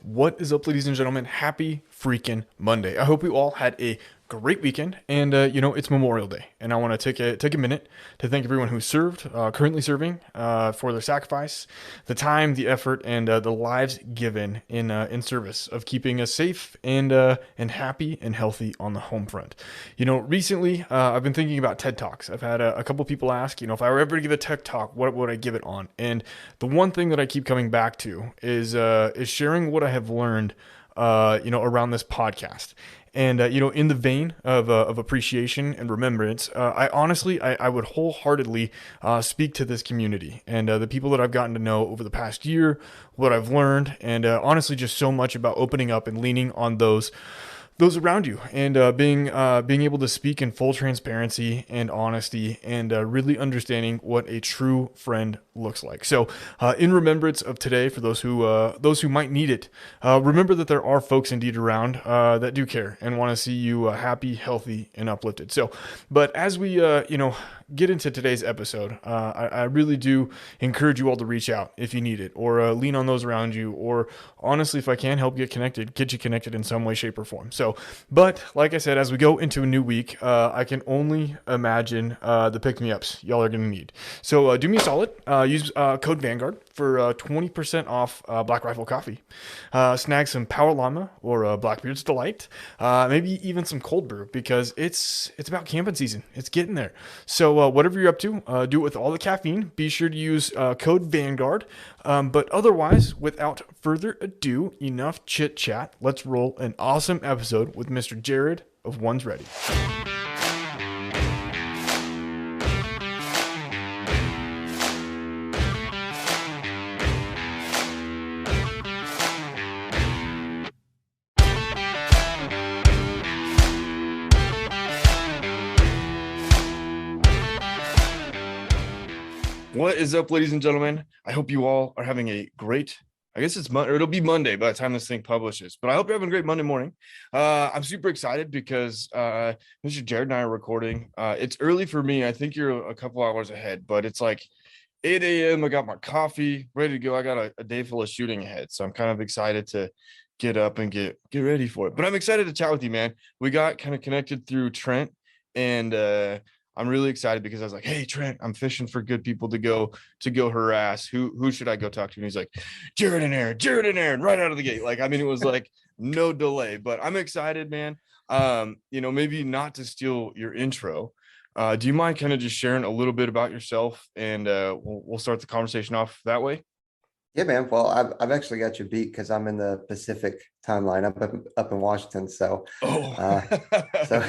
What is up, ladies and gentlemen? Happy freaking Monday. I hope you all had a great weekend. And, it's Memorial Day. And I want to take a minute to thank everyone who served, currently serving, for their sacrifice, the time, the effort, and the lives given in service of keeping us safe and happy and healthy on the home front. Recently, I've been thinking about TED Talks. I've had a couple people ask, if I were ever to give a TED Talk, what would I give it on? And the one thing that I keep coming back to is sharing what I have learned, around this podcast. And in the vein of appreciation and remembrance, I would wholeheartedly speak to this community and the people that I've gotten to know over the past year, what I've learned, and honestly, just so much about opening up and leaning on those around you, and being able to speak in full transparency and honesty, and really understanding what a true friend looks like. So, in remembrance of today, for those who might need it, remember that there are folks indeed around that do care and want to see you happy, healthy, and uplifted. So, but as we get into today's episode, I really do encourage you all to reach out if you need it, or lean on those around you, or honestly, if I can help get you connected in some way, shape, or form. So, but like I said, as we go into a new week, I can only imagine the pick me ups y'all are going to need. So, do me a solid, use code Vanguard for 20% off Black Rifle coffee. Snag some Power Llama or Blackbeard's Delight, maybe even some cold brew, because it's about camping season. It's getting there. So whatever you're up to, do it with all the caffeine. Be sure to use code Vanguard. But otherwise, without further ado, enough chit chat. Let's roll an awesome episode with Mr. Jared of One's Ready. What is up, ladies and gentlemen? I hope you all are having a great, I guess it's Monday, or it'll be Monday by the time this thing publishes, but I hope you're having a great Monday morning. I'm super excited because Mr. Jared and I are recording. It's early for me. I think you're a couple hours ahead, but it's like 8 a.m. I got my coffee ready to go. I got a day full of shooting ahead, so I'm kind of excited to get up and get ready for it. But I'm excited to chat with you, man. We got kind of connected through Trent, and I'm really excited because I was like, "Hey, Trent, I'm fishing for good people to go harass. Who should I go talk to?" And he's like, Jared and Aaron, right out of the gate. Like, I mean, it was like no delay. But I'm excited, man. Maybe not to steal your intro. Do you mind kind of just sharing a little bit about yourself, and we'll start the conversation off that way? Yeah, man. Well, I've actually got you beat because I'm in the Pacific timeline. I'm up in Washington, so Oh, uh, so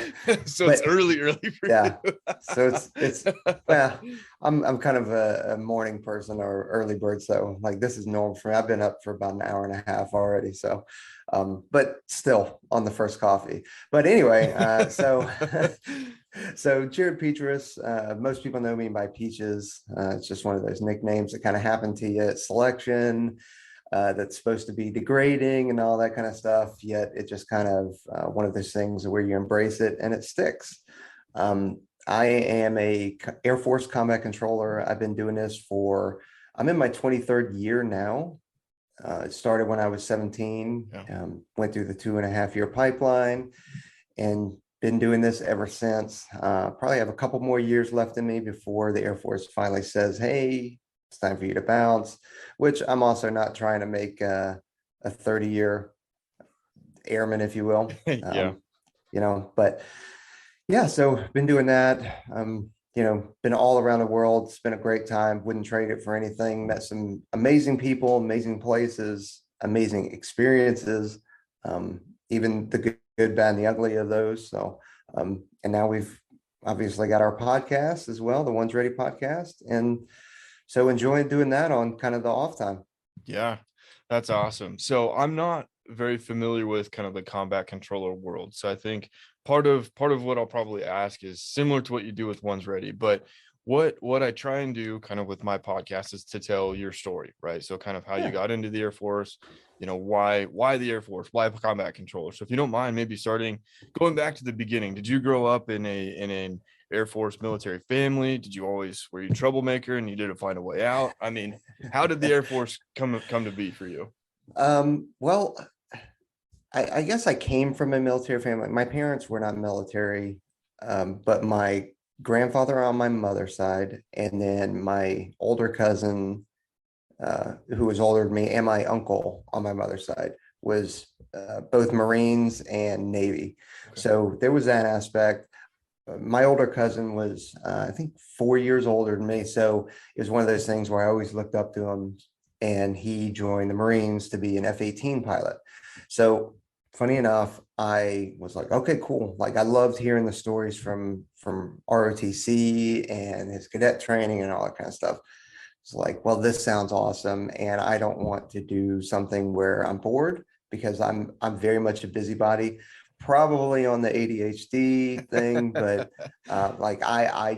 so it's but early for yeah, you. so it's well, I'm kind of a morning person or early bird, so like this is normal for me. I've been up for about an hour and a half already, so but still on the first coffee. But anyway, so Jared Petrus, most people know me by Peaches. It's just one of those nicknames that kind of happen to you at selection. That's supposed to be degrading and all that kind of stuff. Yet it just kind of one of those things where you embrace it and it sticks. I am a Air Force combat controller. I've been doing this I'm in my 23rd year now. It started when I was 17, Yeah. went through the 2.5 year pipeline, and been doing this ever since. Probably have a couple more years left in me before the Air Force finally says, "Hey, it's time for you to bounce," which I'm also not trying to make a 30-year airman, if you will. Yeah. But yeah, so been doing that. Been all around the world. It's been a great time. Wouldn't trade it for anything. Met some amazing people, amazing places, amazing experiences. Even the good, bad, and the ugly of those. So, and now we've obviously got our podcast as well, the One's Ready podcast, and so enjoying doing that on kind of the off time. Yeah, that's awesome. So I'm not very familiar with kind of the combat controller world. So I think part of what I'll probably ask is similar to what you do with One's Ready, but what I try and do kind of with my podcast is to tell your story, right? So kind of how you Yeah. got into the Air Force, why the Air Force, why combat controller. So if you don't mind, maybe going back to the beginning. Did you grow up in an Air Force military family? Were you a troublemaker and you didn't find a way out? I mean, how did the Air Force come to be for you? Well, I guess I came from a military family. My parents were not military, but my grandfather on my mother's side, and then my older cousin, who was older than me, and my uncle on my mother's side was both Marines and Navy. Okay. So there was that aspect. My older cousin was, I think, 4 years older than me. So it was one of those things where I always looked up to him, and he joined the Marines to be an F-18 pilot. So funny enough, I was like, okay, cool. Like I loved hearing the stories from ROTC and his cadet training and all that kind of stuff. It's like, well, this sounds awesome, and I don't want to do something where I'm bored because I'm very much a busybody, probably on the ADHD thing, but like I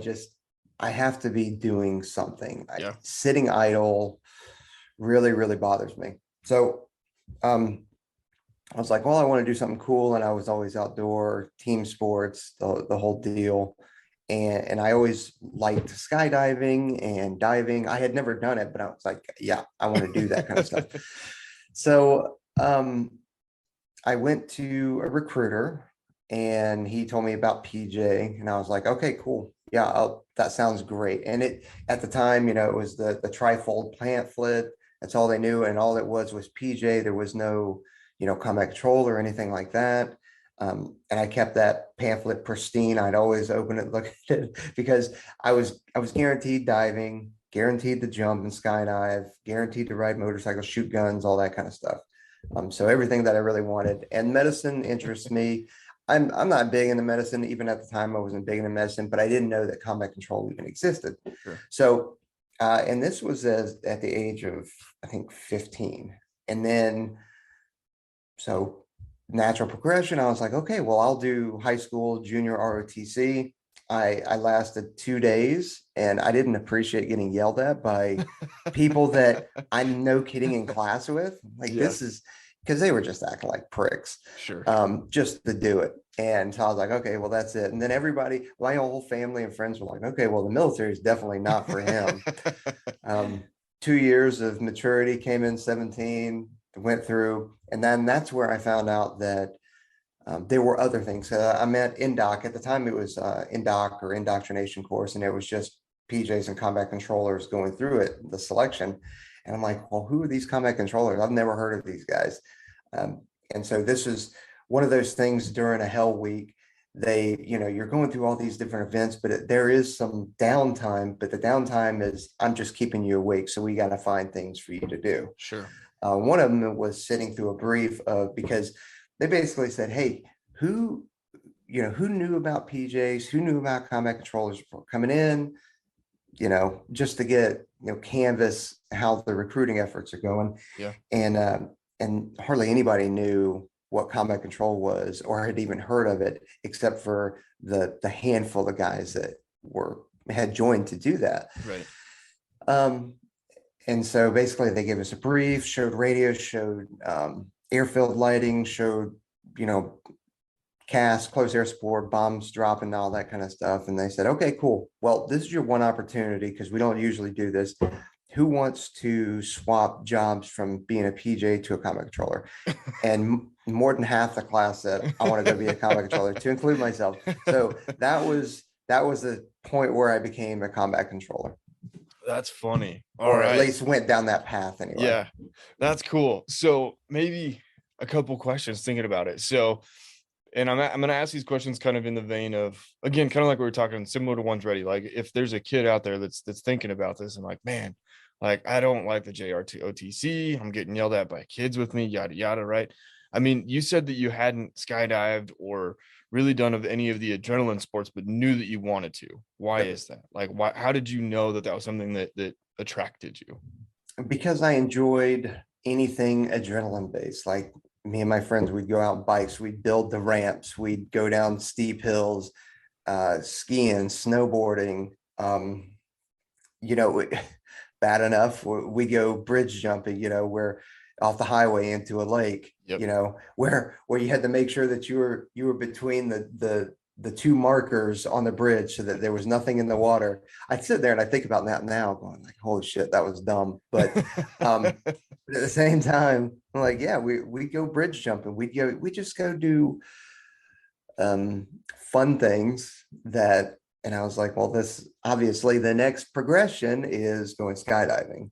have to be doing something. Yeah. Sitting idle really bothers me. So I was like, well, I want to do something cool, and I was always outdoor, team sports, the whole deal. And I always liked skydiving and diving. I had never done it, but I was like, yeah, I want to do that kind of stuff. So I went to a recruiter, and he told me about PJ, and I was like, okay, cool. Yeah, that sounds great. And it at the time, it was the trifold pamphlet. That's all they knew, and all it was PJ. There was no, combat control or anything like that. And I kept that pamphlet pristine. I'd always open it, look at it, because I was guaranteed diving, guaranteed to jump and skydive, guaranteed to ride motorcycles, shoot guns, all that kind of stuff. So everything that I really wanted. And medicine interests me. I'm not big into medicine. Even at the time, I wasn't big into medicine, but I didn't know that combat control even existed. Sure. So, and this was at the age of, I think, 15. And then, so natural progression, I was like, okay, well, I'll do high school, junior ROTC. I lasted 2 days, and I didn't appreciate getting yelled at by people that I'm no kidding in class with. Like Yeah. this is because they were just acting like pricks, Sure. just to do it. And so I was like, okay, well, that's it. And then everybody, my whole family and friends were like, okay, well, the military is definitely not for him. Um, 2 years of maturity, came in 17, went through, and then that's where I found out that there were other things. I'm at INDOC. At the time, it was INDOC or indoctrination course, and it was just PJs and combat controllers going through it, the selection. And I'm like, well, who are these combat controllers? I've never heard of these guys. Um, and so this is one of those things during a hell week. You're going through all these different events, but there is some downtime. But the downtime is I'm just keeping you awake. So we got to find things for you to do. Sure. One of them was sitting through a brief of because they basically said, hey, who who knew about PJs, who knew about combat controllers before coming in, just to get canvas how the recruiting efforts are going. Yeah. And hardly anybody knew what combat control was or had even heard of it, except for the handful of guys that had joined to do that. Right. um and so basically they gave us a brief, showed radios, showed airfield lighting, showed, you know, cast, close air support, bombs dropping, all that kind of stuff. And they said, okay, cool. Well, this is your one opportunity because we don't usually do this. Who wants to swap jobs from being a PJ to a combat controller? And more than half the class said, I want to go be a combat controller, to include myself. So that was the point where I became a combat controller, That's funny. All or at right. least went down that path anyway. Yeah, that's cool. So maybe a couple questions thinking about it. So, and I'm gonna ask these questions kind of in the vein of, again, kind of like we were talking, similar to ones ready. Like if there's a kid out there that's thinking about this and like, man, like I don't like the JRT OTC. I'm getting yelled at by kids with me, yada yada. Right. I mean, you said that you hadn't skydived or really done of any of the adrenaline sports, but knew that you wanted to. Why Yep. is that? Like, why? How did you know that that was something that attracted you? Because I enjoyed anything adrenaline based. Like me and my friends, we'd go out on bikes, we'd build the ramps, we'd go down steep hills, skiing, snowboarding. You know, bad enough, we go bridge jumping. Where off the highway into a lake. Yep. Where you had to make sure that you were between the two markers on the bridge so that there was nothing in the water. I sit there and I think about that now, going like, holy shit, that was dumb. But at the same time, I'm like, yeah, we go bridge jumping. We just go do um fun things that, and I was like, well, this obviously the next progression is going skydiving.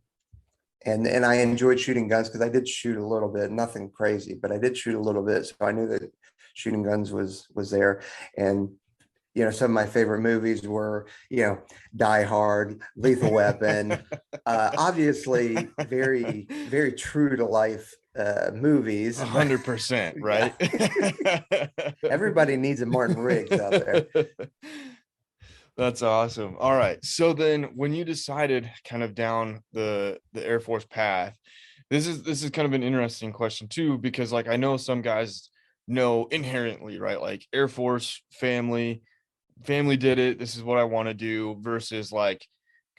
And I enjoyed shooting guns because I did shoot a little bit, nothing crazy, but I did shoot a little bit. So I knew that shooting guns was there. And some of my favorite movies were, Die Hard, Lethal Weapon, obviously very, very true to life movies. But 100%, yeah, right? everybody needs a Martin Riggs out there. That's awesome. All right. So then when you decided kind of down the Air Force path, this is kind of an interesting question too, because like I know some guys know inherently, right? Like Air Force family did it. This is what I want to do versus like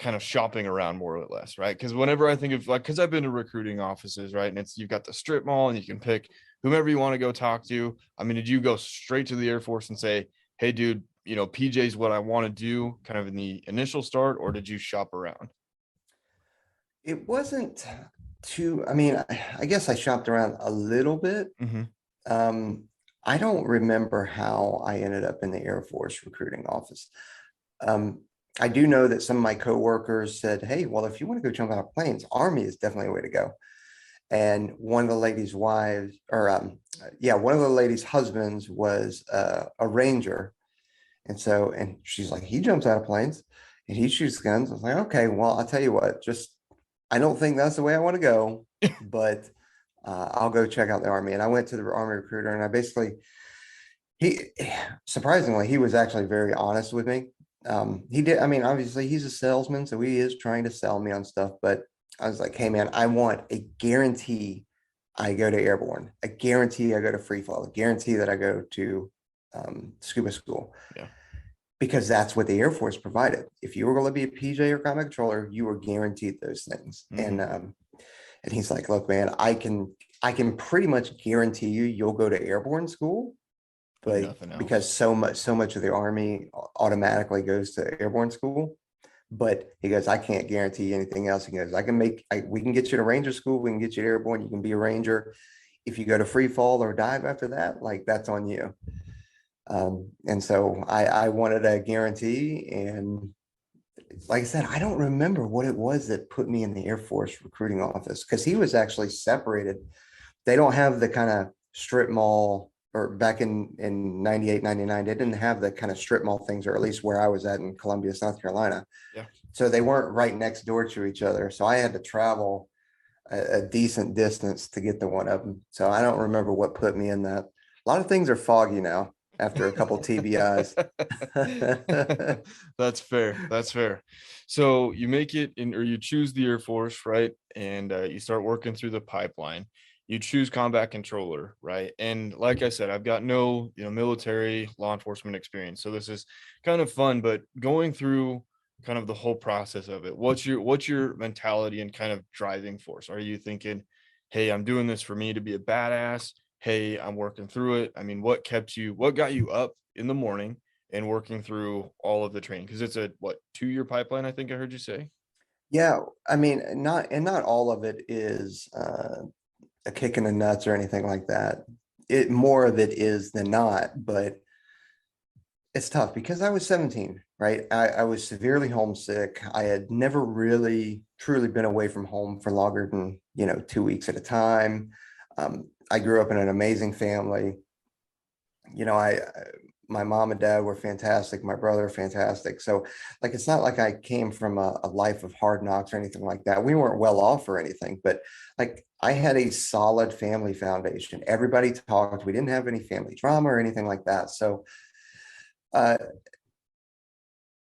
kind of shopping around more or less, right? Because whenever I think of like, because I've been to recruiting offices, right? And it's you've got the strip mall and you can pick whomever you want to go talk to. I mean, did you go straight to the Air Force and say, hey, dude, PJ's what I want to do kind of in the initial start, or did you shop around? It wasn't too, I mean, I guess I shopped around a little bit. Mm-hmm. Um, I don't remember how I ended up in the Air Force recruiting office. Um, I do know that some of my coworkers said, "Hey, well, if you want to go jump out of planes, Army is definitely a way to go." And one of the ladies' wives, or yeah, one of the ladies' husbands was a ranger, and she's like, "He jumps out of planes and he shoots guns." I was like, "Okay, well, I'll tell you what, just I don't think that's the way I want to go, but I'll go check out the Army." And I went to the Army recruiter, and I basically he surprisingly he was actually very honest with me. He did, I mean, obviously he's a salesman, so he is trying to sell me on stuff, but I was like, hey man, I want a guarantee I go to airborne, a guarantee I go to free fall, a guarantee that I go to scuba school, Yeah. because that's what the Air Force provided. If you were going to be a PJ or combat controller, you were guaranteed those things. Mm-hmm. And he's like, look, man, I can pretty much guarantee you'll go to airborne school, But but nothing else. because so much of the Army automatically goes to airborne school. But he goes, I can't guarantee anything else. He goes, we can get you to ranger school, we can get you to airborne, you can be a ranger. If you go to free fall or dive after that, like that's on you. And so I wanted a guarantee. And like I said, I don't remember what it was that put me in the Air Force recruiting office, because he was actually separated. They don't have the kind of strip mall, or back in 98, 99, they didn't have the kind of strip mall things, or at least where I was at in Columbia, South Carolina. Yeah. So they weren't right next door to each other. So I had to travel a decent distance to get to one of them. So I don't remember what put me in that. A lot of things are foggy now after a couple TBIs. That's fair. That's fair. So you make it in, or you choose the Air Force, right? And you start working through the pipeline. You choose combat controller, right? And like I said, I've got no, military law enforcement experience, so this is kind of fun. But going through kind of the whole process of it, what's your mentality and kind of driving force? Are you thinking, hey, I'm doing this for me to be a badass? Hey, I'm working through it. I mean, what got you up in the morning and working through all of the training? Because it's a what 2-year pipeline, I think I heard you say. Yeah, I mean, not all of it is a kick in the nuts or anything like that. It more of it is than not, but it's tough because I was 17, right? I was severely homesick. I had never really truly been away from home for longer than, 2 weeks at a time. I grew up in an amazing family. My mom and dad were fantastic. My brother, fantastic. So, like, it's not like I came from a life of hard knocks or anything like that. We weren't well off or anything, but like, I had a solid family foundation. Everybody talked. We didn't have any family drama or anything like that. So, uh,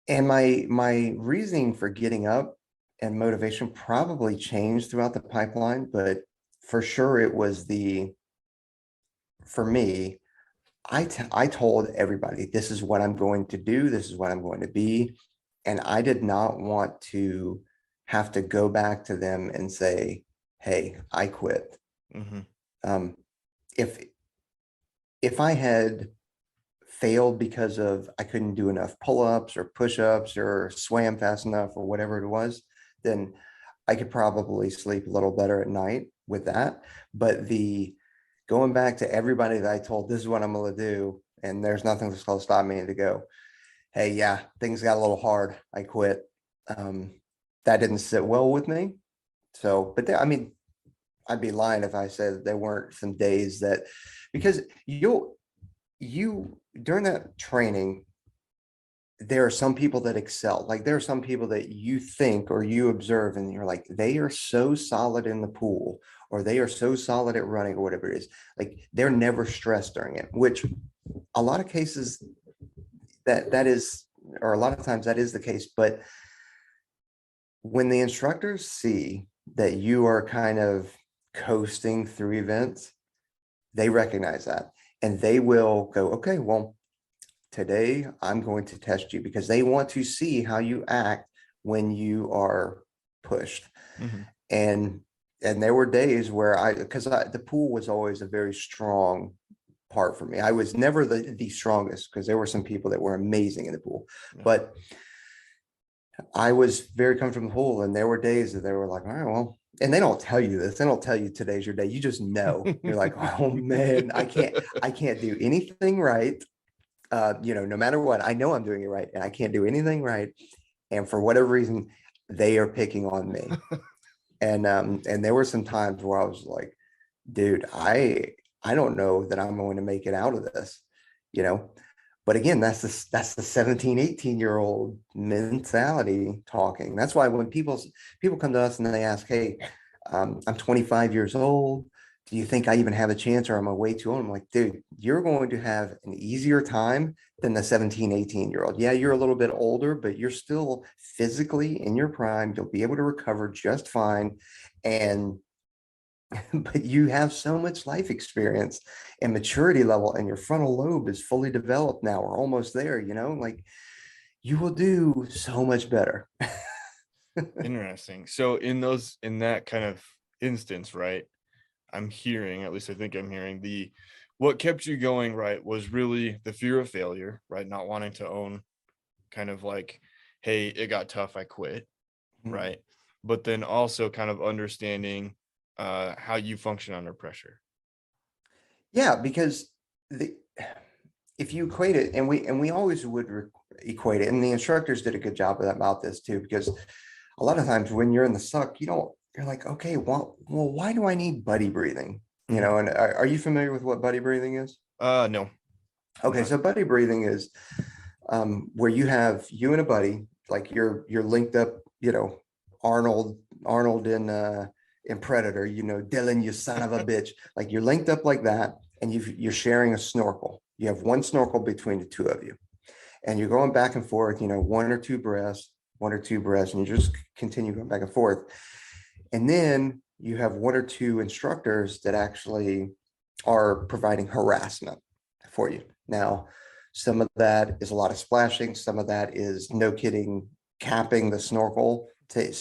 and my reasoning for getting up and motivation probably changed throughout the pipeline, but for sure it was for me, I told everybody, this is what I'm going to do, this is what I'm going to be. And I did not want to have to go back to them and say, hey, I quit. Mm-hmm. Um, if if I had failed because of I couldn't do enough pull-ups or push-ups or swam fast enough or whatever it was, then I could probably sleep a little better at night with that. But the going back to everybody that I told, this is what I'm going to do, and there's nothing that's going to stop me to go, hey, yeah, things got a little hard. I quit. Um, that didn't sit well with me. So, but there, I mean, I'd be lying if I said there weren't some days that, because you during that training, there are some people that excel. Like there are some people that you think or you observe and you're like, they are so solid in the pool or they are so solid at running or whatever it is. Like they're never stressed during it, which a lot of cases that is, or a lot of times that is the case. But when the instructors see that you are kind of coasting through events, they recognize that and they will go, okay, well, today I'm going to test you because they want to see how you act when you are pushed. Mm-hmm. And and there were days where because the pool was always a very strong part for me. I was never the strongest because there were some people that were amazing in the pool, Yeah. but I was very comfortable in the pool. And there were days that they were like, all right, well, and they don't tell you this. They don't tell you today's your day. You just know. You're like, oh man, I can't do anything right. No matter what, I know I'm doing it right and I can't do anything right. And for whatever reason, they are picking on me. And there were some times where I was like, dude, I don't know that I'm going to make it out of this, you know. But again, that's the 17, 18-year-old mentality talking. That's why when people come to us and they ask, hey, I'm 25 years old. Do you think I even have a chance or am I way too old? I'm like, dude, you're going to have an easier time than the 17, 18-year-old. Yeah, you're a little bit older, but you're still physically in your prime. You'll be able to recover just fine. And but you have so much life experience and maturity level, and your frontal lobe is fully developed now, or almost there, like you will do so much better. Interesting. So in that kind of instance, right? I'm hearing, at least I think I'm hearing what kept you going, right, was really the fear of failure, right? Not wanting to own kind of like, hey, it got tough, I quit, right? But then also kind of understanding how you function under pressure. Yeah, because the if you equate it, and we always would equate it, and the instructors did a good job about this too, because a lot of times when you're in the suck, you're like, okay, well, why do I need buddy breathing? Mhm. And are you familiar with what buddy breathing is? No, I'm Okay, not. so buddy breathing is where you have you and a buddy, like you're linked up, Arnold in Predator, Dylan, you son of a bitch, like you're linked up like that, and you're sharing a snorkel. You have one snorkel between the two of you, and you're going back and forth, one or two breaths, and you just continue going back and forth. And then you have one or two instructors that actually are providing harassment for you. Now, some of that is a lot of splashing. Some of that is no kidding, capping the snorkel to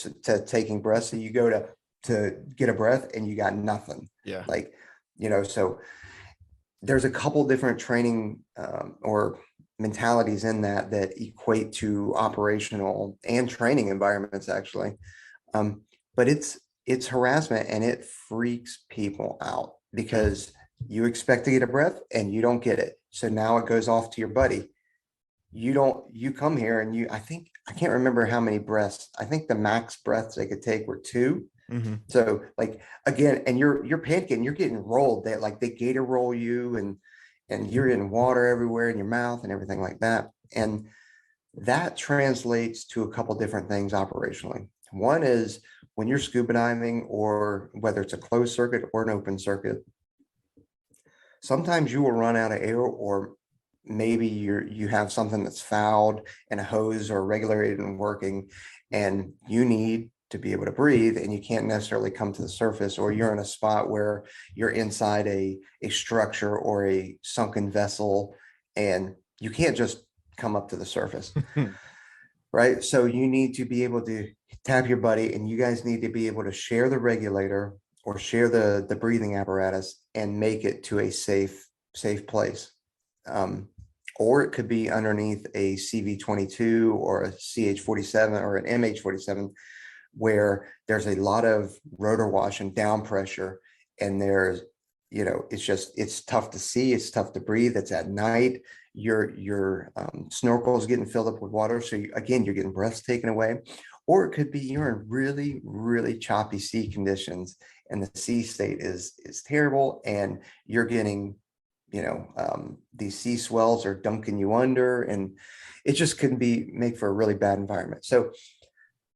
taking breaths. So you go to get a breath and you got nothing. Yeah. Like, so there's a couple different training or mentalities in that equate to operational and training environments actually. But it's harassment and it freaks people out Yeah. because you expect to get a breath and you don't get it. So now it goes off to your buddy. You come here and I can't remember how many breaths. I think the max breaths they could take were two. Hmm. So like again, and you're panicking, you're getting rolled. They gator roll you and you're in water everywhere in your mouth and everything like that. And that translates to a couple different things operationally. One is when you're scuba diving, or whether it's a closed circuit or an open circuit, sometimes you will run out of air, or maybe you have something that's fouled and a hose or regulated and working, and you need to be able to breathe, and you can't necessarily come to the surface, or you're in a spot where you're inside a structure or a sunken vessel and you can't just come up to the surface, right? So you need to be able to tap your buddy, and you guys need to be able to share the regulator or share the breathing apparatus and make it to a safe place. or it could be underneath a CV-22 or a CH-47 or an MH-47, where there's a lot of rotor wash and down pressure, and there's, it's tough to see, it's tough to breathe, it's at night, your snorkel is getting filled up with water, so again, you're getting breaths taken away. Or it could be you're in really, really choppy sea conditions, and the sea state is terrible, and you're getting, these sea swells are dunking you under, and it just couldn't be make for a really bad environment. So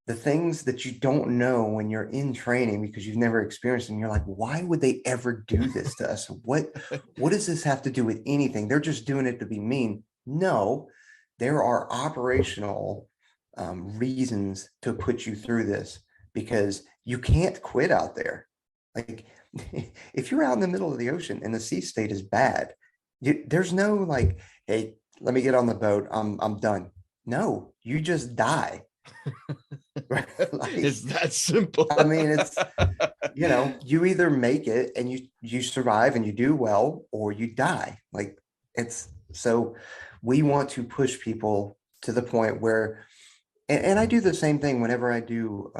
the things that you don't know when you're in training, because you've never experienced them, you're like, why would they ever do this to us? What does this have to do with anything? They're just doing it to be mean. No, there are operational reasons to put you through this, because you can't quit out there. Like, if you're out in the middle of the ocean and the sea state is bad, there's no like, hey, let me get on the boat, I'm done. No, you just die. Right? Like, It's that simple. I mean, it's, you either make it and you survive and you do well, or you die. Like, it's so we want to push people to the point where, and I do the same thing whenever I do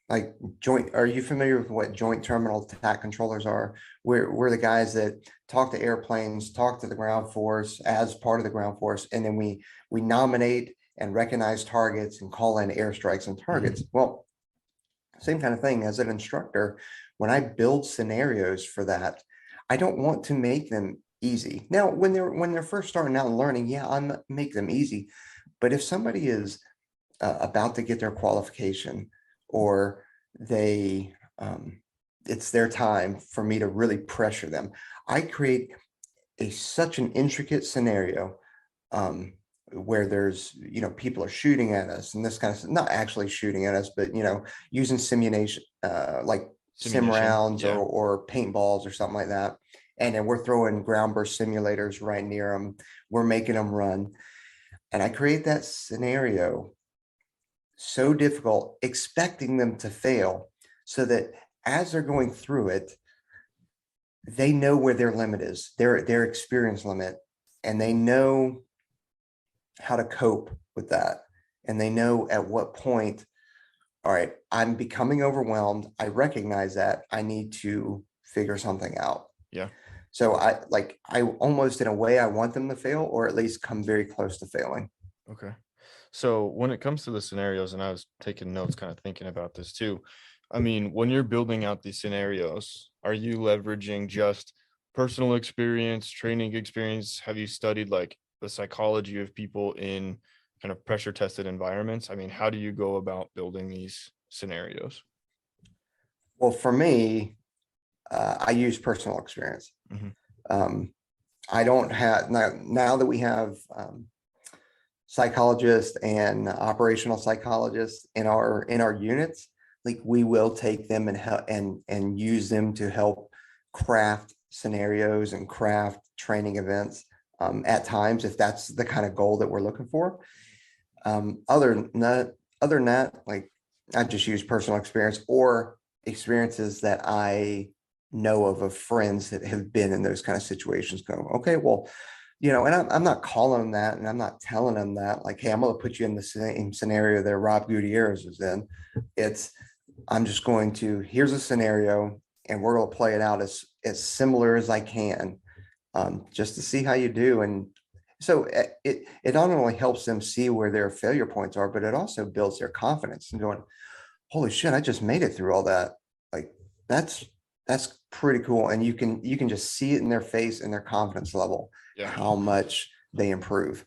like joint. Are you familiar with what joint terminal attack controllers are? We're the guys that talk to airplanes, talk to the ground force as part of the ground force, and then we nominate and recognize targets and call in airstrikes and targets. Well, same kind of thing as an instructor. When I build scenarios for that, I don't want to make them easy. Now, when they're first starting out and learning, yeah, I make them easy. But if somebody is about to get their qualification, or they it's their time for me to really pressure them, I create such an intricate scenario, where there's, people are shooting at us and this kind of stuff, not actually shooting at us, but using simulation, like sim Simulation. rounds Yeah. or paintballs or something like that. And then we're throwing ground burst simulators right near them. We're making them run. And I create that scenario so difficult, expecting them to fail, so that as they're going through it, they know where their limit is, their experience limit, and they know how to cope with that. And they know at what point, all right, I'm becoming overwhelmed. I recognize that I need to figure something out. Yeah. So I almost in a way, I want them to fail, or at least come very close to failing. Okay. So when it comes to the scenarios, and I was taking notes, kind of thinking about this too. I mean, when you're building out these scenarios, are you leveraging just personal experience, training experience? Have you studied like the psychology of people in kind of pressure tested environments? I mean, how do you go about building these scenarios? Well, for me, I use personal experience. Hmm. Um, I don't have now that we have psychologists and operational psychologists in our units, like we will take them and help and use them to help craft scenarios and craft training events, at times, if that's the kind of goal that we're looking for. Other than that, like, I just use personal experience or experiences that I know of friends that have been in those kind of situations. Go, okay, well, and I'm not calling them that, and I'm not telling them that, like, hey, I'm going to put you in the same scenario that Rob Gutierrez was in. It's, I'm just going to, here's a scenario, and we're going to play it out as similar as I can, just to see how you do. And so it not only helps them see where their failure points are, but it also builds their confidence and going, holy shit, I just made it through all that. Like, that's pretty cool. And you can just see it in their face and their confidence level, Yeah. how much they improve.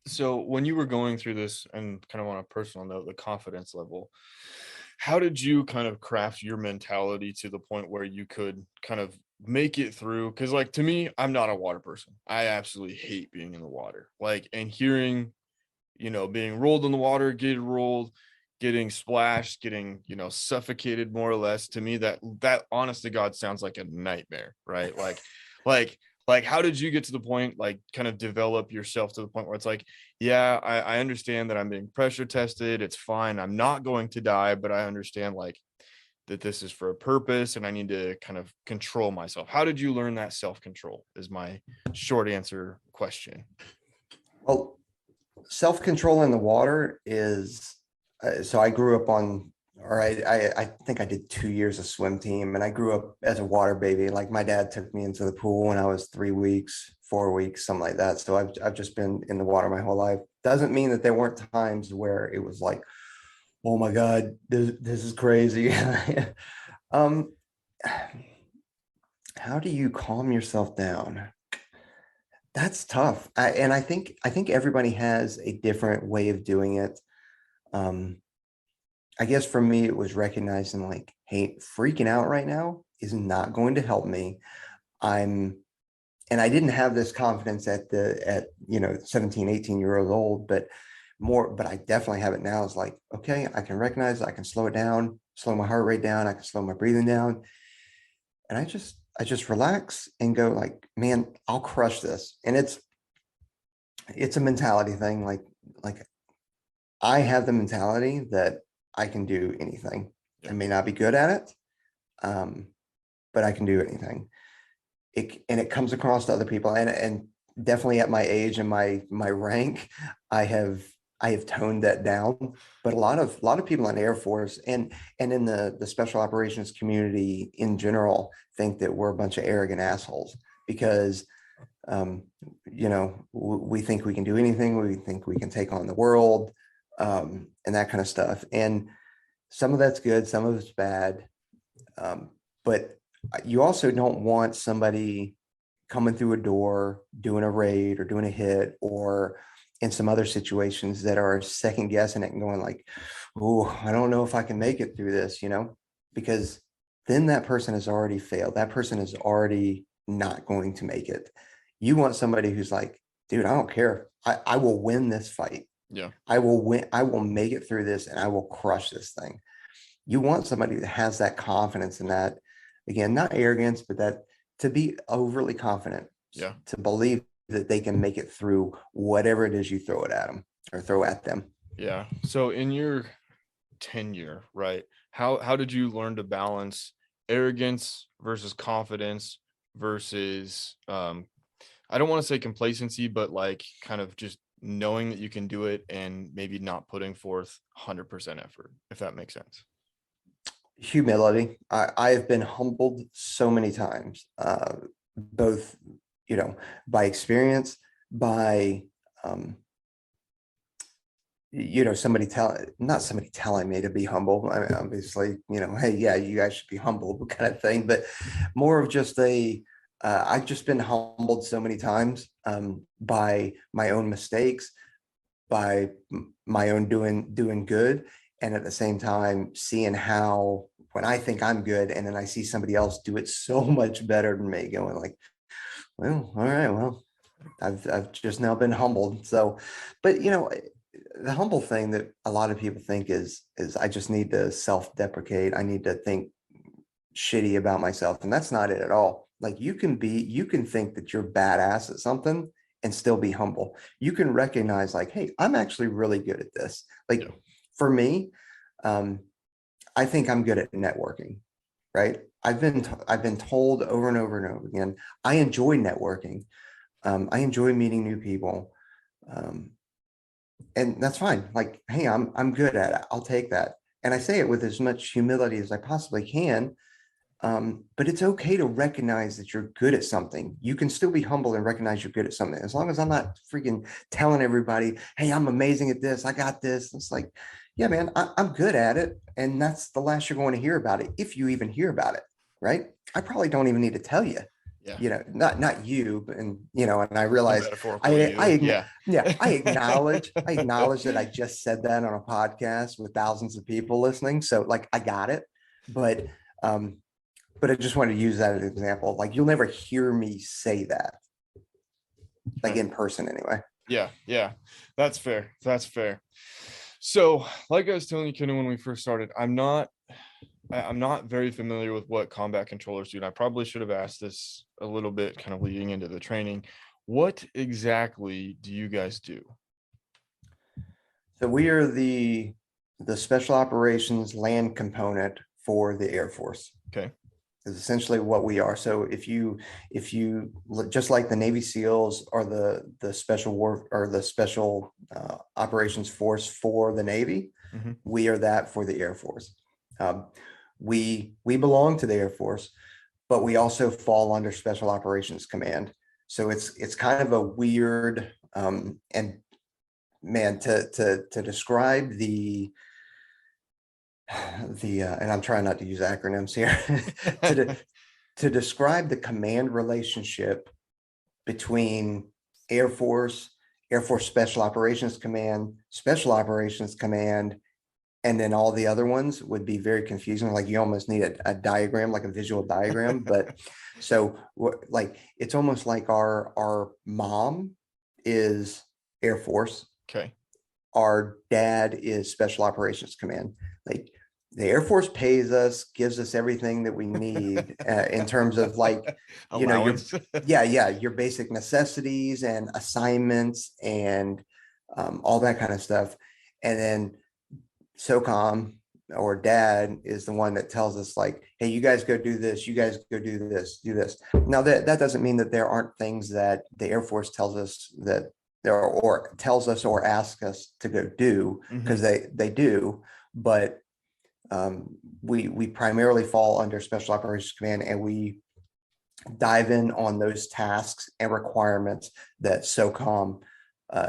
So when you were going through this, and kind of on a personal note, the confidence level, how did you kind of craft your mentality to the point where you could kind of make it through? Because like, to me, I'm not a water person. I absolutely hate being in the water, like, and hearing, being rolled in the water, getting rolled, getting splashed, getting, suffocated more or less. To me, that honest to God sounds like a nightmare, right? Like, like how did you get to the point, like kind of develop yourself to the point where it's like, yeah, I understand that I'm being pressure tested. It's fine. I'm not going to die, but I understand like that this is for a purpose and I need to kind of control myself. How did you learn that self-control is my short answer question. Well, self-control in the water is, so I grew up on, or I think I did 2 years of swim team, and I grew up as a water baby. Like my dad took me into the pool when I was 3 weeks, 4 weeks, something like that. So I've just been in the water my whole life. Doesn't mean that there weren't times where it was like, oh my God, this is crazy. Um, how do you calm yourself down? That's tough. And I think everybody has a different way of doing it. Um, I guess for me, it was recognizing like, hey, freaking out right now is not going to help me. I'm, and I didn't have this confidence at 17, 18 years old, but I definitely have it now. It's like, okay, I can recognize, I can slow it down, slow my heart rate down, I can slow my breathing down. And I just relax and go like, man, I'll crush this. And it's a mentality thing. Like I have the mentality that I can do anything. I Yeah. may not be good at it, um, but I can do anything. And it comes across to other people, and definitely at my age and my rank, I have I have toned that down. But a lot of people in the Air Force and in the special operations community in general think that we're a bunch of arrogant assholes because um, we think we can do anything. We think we can take on the world, and that kind of stuff. And some of that's good, some of it's bad. But you also don't want somebody coming through a door, doing a raid or doing a hit, or in some other situations that are second guessing it and going like, oh, I don't know if I can make it through this, because then that person has already failed. That person is already not going to make it. You want somebody who's like, dude, I don't care. I will win this fight. Yeah. I will win. I will make it through this and I will crush this thing. You want somebody that has that confidence in that, again, not arrogance, but that to be overly confident, Yeah. to believe that they can make it through whatever it is you throw it at them or throw at them. Yeah. So in your tenure, right? How did you learn to balance arrogance versus confidence versus I don't want to say complacency, but like kind of just knowing that you can do it and maybe not putting forth 100% effort, if that makes sense. Humility. I have been humbled so many times, both, by experience, by, um, somebody not somebody telling me to be humble. I mean, obviously, hey, yeah, you guys should be humble kind of thing, but more of just I've just been humbled so many times, by my own mistakes, by my own doing good, and at the same time seeing how when I think I'm good and then I see somebody else do it so much better than me, going like, well, all right, well, I've just now been humbled. So, but the humble thing that a lot of people think is I just need to self-deprecate. I need to think shitty about myself, and that's not it at all. Like you can think that you're badass at something and still be humble. You can recognize like, hey, I'm actually really good at this. Like Yeah. for me, um, I think I'm good at networking, right? I've been told over and over and over again, I enjoy networking. I enjoy meeting new people. Um, and that's fine. Like, hey, I'm good at it. I'll take that. And I say it with as much humility as I possibly can. But it's okay to recognize that you're good at something. You can still be humble and recognize you're good at something. As long as I'm not freaking telling everybody, hey, I'm amazing at this. I got this. It's like, yeah, man, I'm good at it. And that's the last you're going to hear about it, if you even hear about it. Right. I probably don't even need to tell you, Yeah. not you, but, and I The realize metaphorical you. Yeah. yeah, I acknowledge that I just said that on a podcast with thousands of people listening. So like, I got it. But, um, but I just wanted to use that as an example. Like you'll never hear me say that, like Okay. in person anyway. Yeah, yeah, that's fair. That's fair. So, like I was telling you, Kenny, when we first started, I'm not very familiar with what combat controllers do, and I probably should have asked this a little bit, kind of leading into the training. What exactly do you guys do? So we are the special operations land component for the Air Force. Okay. Is essentially what we are. So if you just like the Navy SEALs or the special war or the special operations force for the Navy, Hmm. we are that for the Air Force. Um, we belong to the Air Force, but we also fall under Special Operations Command. So it's kind of a weird and man to describe the and I'm trying not to use acronyms here to to describe the command relationship between Air Force, Air Force Special Operations Command, and then all the other ones would be very confusing. Like you almost need a diagram, like a visual diagram. But so like it's almost like our mom is Air Force, Okay. our dad is Special Operations Command. Like the Air Force pays us, gives us everything that we need in terms of like, your, Allowance. yeah, your basic necessities and assignments and all that kind of stuff. And then SOCOM or dad is the one that tells us like, hey, you guys go do this, you guys go do this, do this. Now that doesn't mean that there aren't things that the Air Force tells us that there or tells us or asks us to go do because Hmm. they do, but we primarily fall under Special Operations Command and we dive in on those tasks and requirements that SOCOM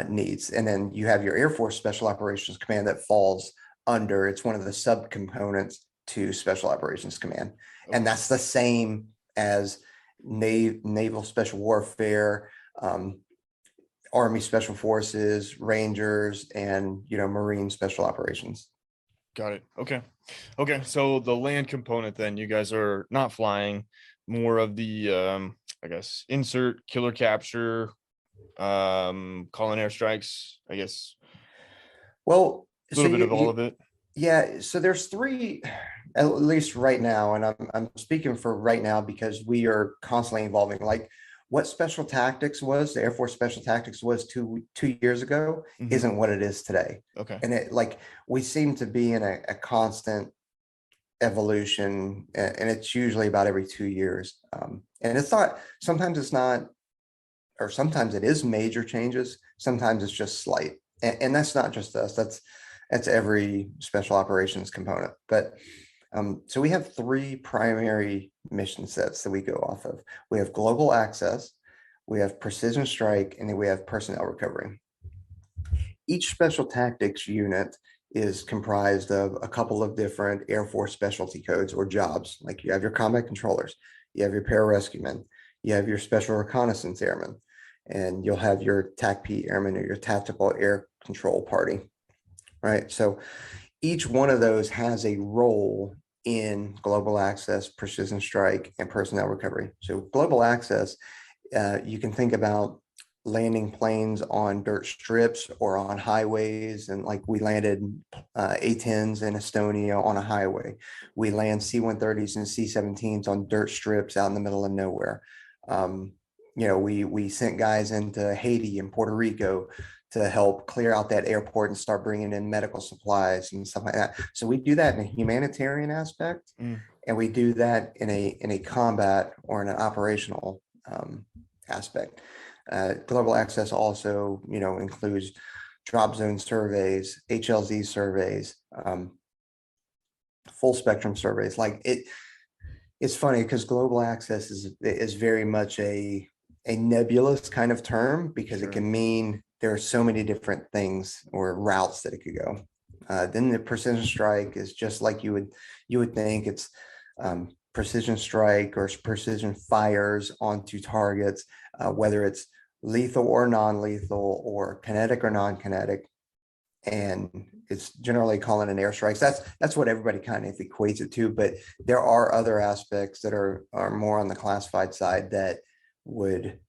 needs. And then you have your Air Force Special Operations Command that falls under, it's one of the subcomponents to Special Operations Command. And Okay. that's the same as Naval Special Warfare, Army Special Forces, Rangers, and Marine Special Operations. Got it. Okay. Okay. So the land component, then you guys are not flying, more of the I guess insert killer capture, calling airstrikes, I guess Well, a so little bit you, of all you of it. yeah, so there's three, at least right now, and I'm speaking for right now because we are constantly evolving. Like what special tactics was, the Air Force special tactics was 2 years ago, Hmm. isn't what it is today. Okay. And it like we seem to be in a constant evolution, and it's usually about every 2 years. And it's not, sometimes it's not, or sometimes it is major changes, sometimes it's just slight. And that's not just us, that's every special operations component. But so we have three primary mission sets that we go off of. We have global access, we have precision strike, and then we have personnel recovery. Each special tactics unit is comprised of a couple of different Air Force specialty codes or jobs. Like you have your combat controllers, you have your pararescue men, you have your special reconnaissance airmen, and you'll have your TACP airmen or your tactical air control party, right? So each one of those has a role in global access, precision strike, and personnel recovery. So global access, you can think about landing planes on dirt strips or on highways. And like we landed A-10s in Estonia on a highway. We land C-130s and C-17s on dirt strips out in the middle of nowhere. We sent guys into Haiti and Puerto Rico to help clear out that airport and start bringing in medical supplies and stuff like that. So we do that in a humanitarian aspect, Mm. and we do that in a combat or in an operational aspect. Global access also, includes drop zone surveys, HLZ surveys, full spectrum surveys. Like it's funny because global access is very much a nebulous kind of term because it Sure. can mean there are so many different things or routes that it could go. Then the precision strike is just like you would think. It's precision strike or precision fires onto targets, whether it's lethal or non-lethal or kinetic or non-kinetic. And it's generally calling an airstrikes. That's what everybody kind of equates it to. But there are other aspects that are more on the classified side that would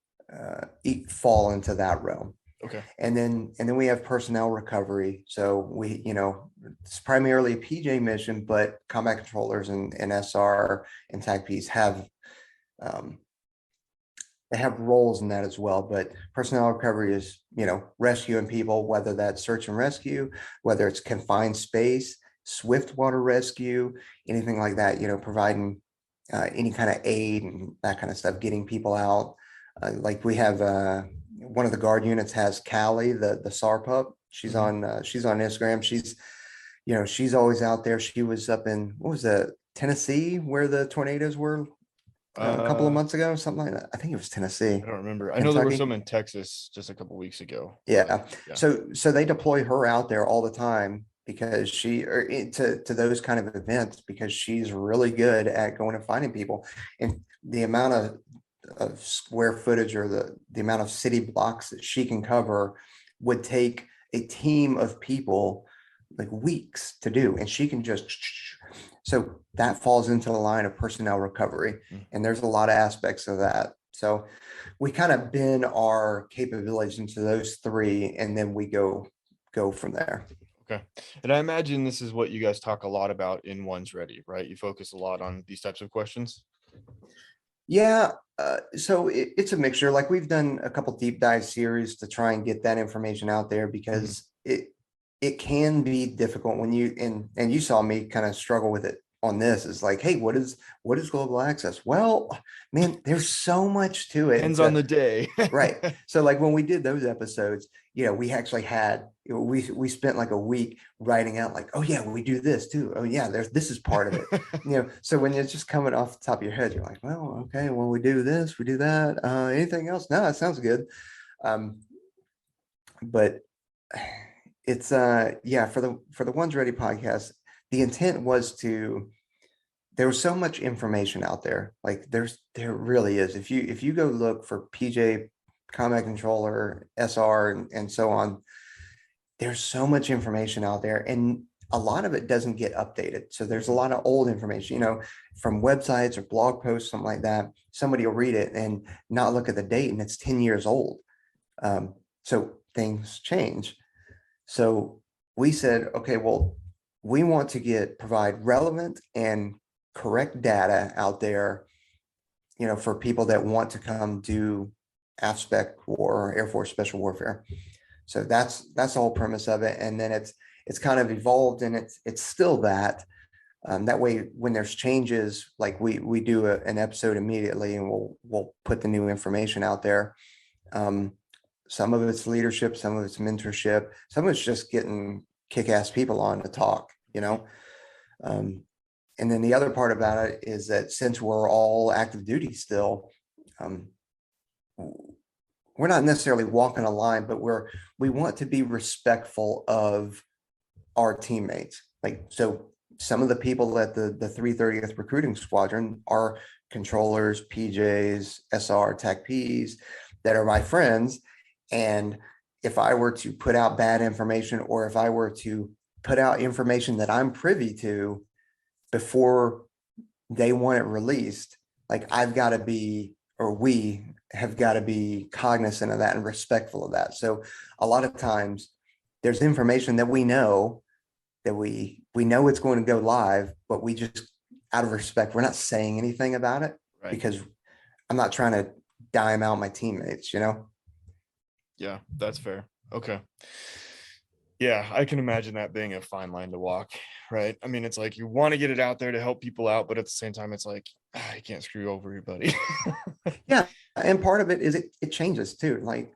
fall into that realm. Okay. And then we have personnel recovery. So it's primarily a PJ mission, but combat controllers and SR and TACPs have they have roles in that as well. But personnel recovery is rescuing people, whether that's search and rescue, whether it's confined space, swift water rescue, anything like that, providing any kind of aid and that kind of stuff, getting people out. Like we have one of the guard units has Callie, the SAR pup. Mhm. She's on Instagram. She's always out there. She was up in, what was that, Tennessee, where the tornadoes were a couple of Uh, months ago, something like that. I think it was Tennessee, I don't remember. I know there were Kentucky. some in Texas just a couple weeks ago, but Yeah. yeah. So they deploy her out there all the time because to those kind of events because she's really good at going and finding people. And the amount of square footage or the amount of city blocks that she can cover would take a team of people like weeks to do. And she can just, so that falls into the line of personnel recovery. Mm. And there's a lot of aspects of that. So we kind of bend our capabilities into those three, and then we go from there. Okay. And I imagine this is what you guys talk a lot about in One's Ready, right? You focus a lot on these types of questions. Yeah, so it's a mixture. Like we've done a couple deep dive series to try and get that information out there Mhm. because it can be difficult when you saw me kind of struggle with it on this. Is like, hey, what is global access? Well, man, there's so much to it. Depends on the day. Right. So like when we did those episodes, we actually had we spent like a week writing out like, oh yeah, we do this too. Oh yeah, this is part of it. So when it's just coming off the top of your head, you're like, well, okay, well, we do this, we do that. Anything else? No, that sounds good. Um, but it's yeah, for the Ones Ready podcast, the intent was to there was so much information out there. Like there really is. If you go look for PJ Combat Controller, SR, and so on, there's so much information out there, and a lot of it doesn't get updated. So there's a lot of old information, from websites or blog posts, something like that. Somebody will read it and not look at the date, and it's 10 years old. So things change. So we said, okay, well, we want to provide relevant and correct data out there, for people that want to come do AFSPEC or Air Force Special Warfare. So that's the whole premise of it. And then it's kind of evolved, and it's still that. That way, when there's changes, like we do an episode immediately, and we'll put the new information out there. Um, some of it's leadership, some of it's mentorship, some of it's just getting kick-ass people on to talk. Um, and then the other part about it is that since we're all active duty still, um, we're not necessarily walking a line, but we want to be respectful of our teammates. Like, so some of the people at the 330th Recruiting Squadron are controllers, PJs, SR, TAC-Ps that are my friends. And if I were to put out bad information, or if I were to put out information that I'm privy to before they want it released, like I've got to be, or we have got to be cognizant of that and respectful of that. So a lot of times there's information that we know it's going to go live, but we just, out of respect, we're not saying anything about it Right. because I'm not trying to dime out my teammates. Yeah, that's fair. Okay. Yeah, I can imagine that being a fine line to walk, right? I mean, it's like you want to get it out there to help people out, but at the same time, it's like you can't screw over your buddy. Yeah. And part of it is it changes too. Like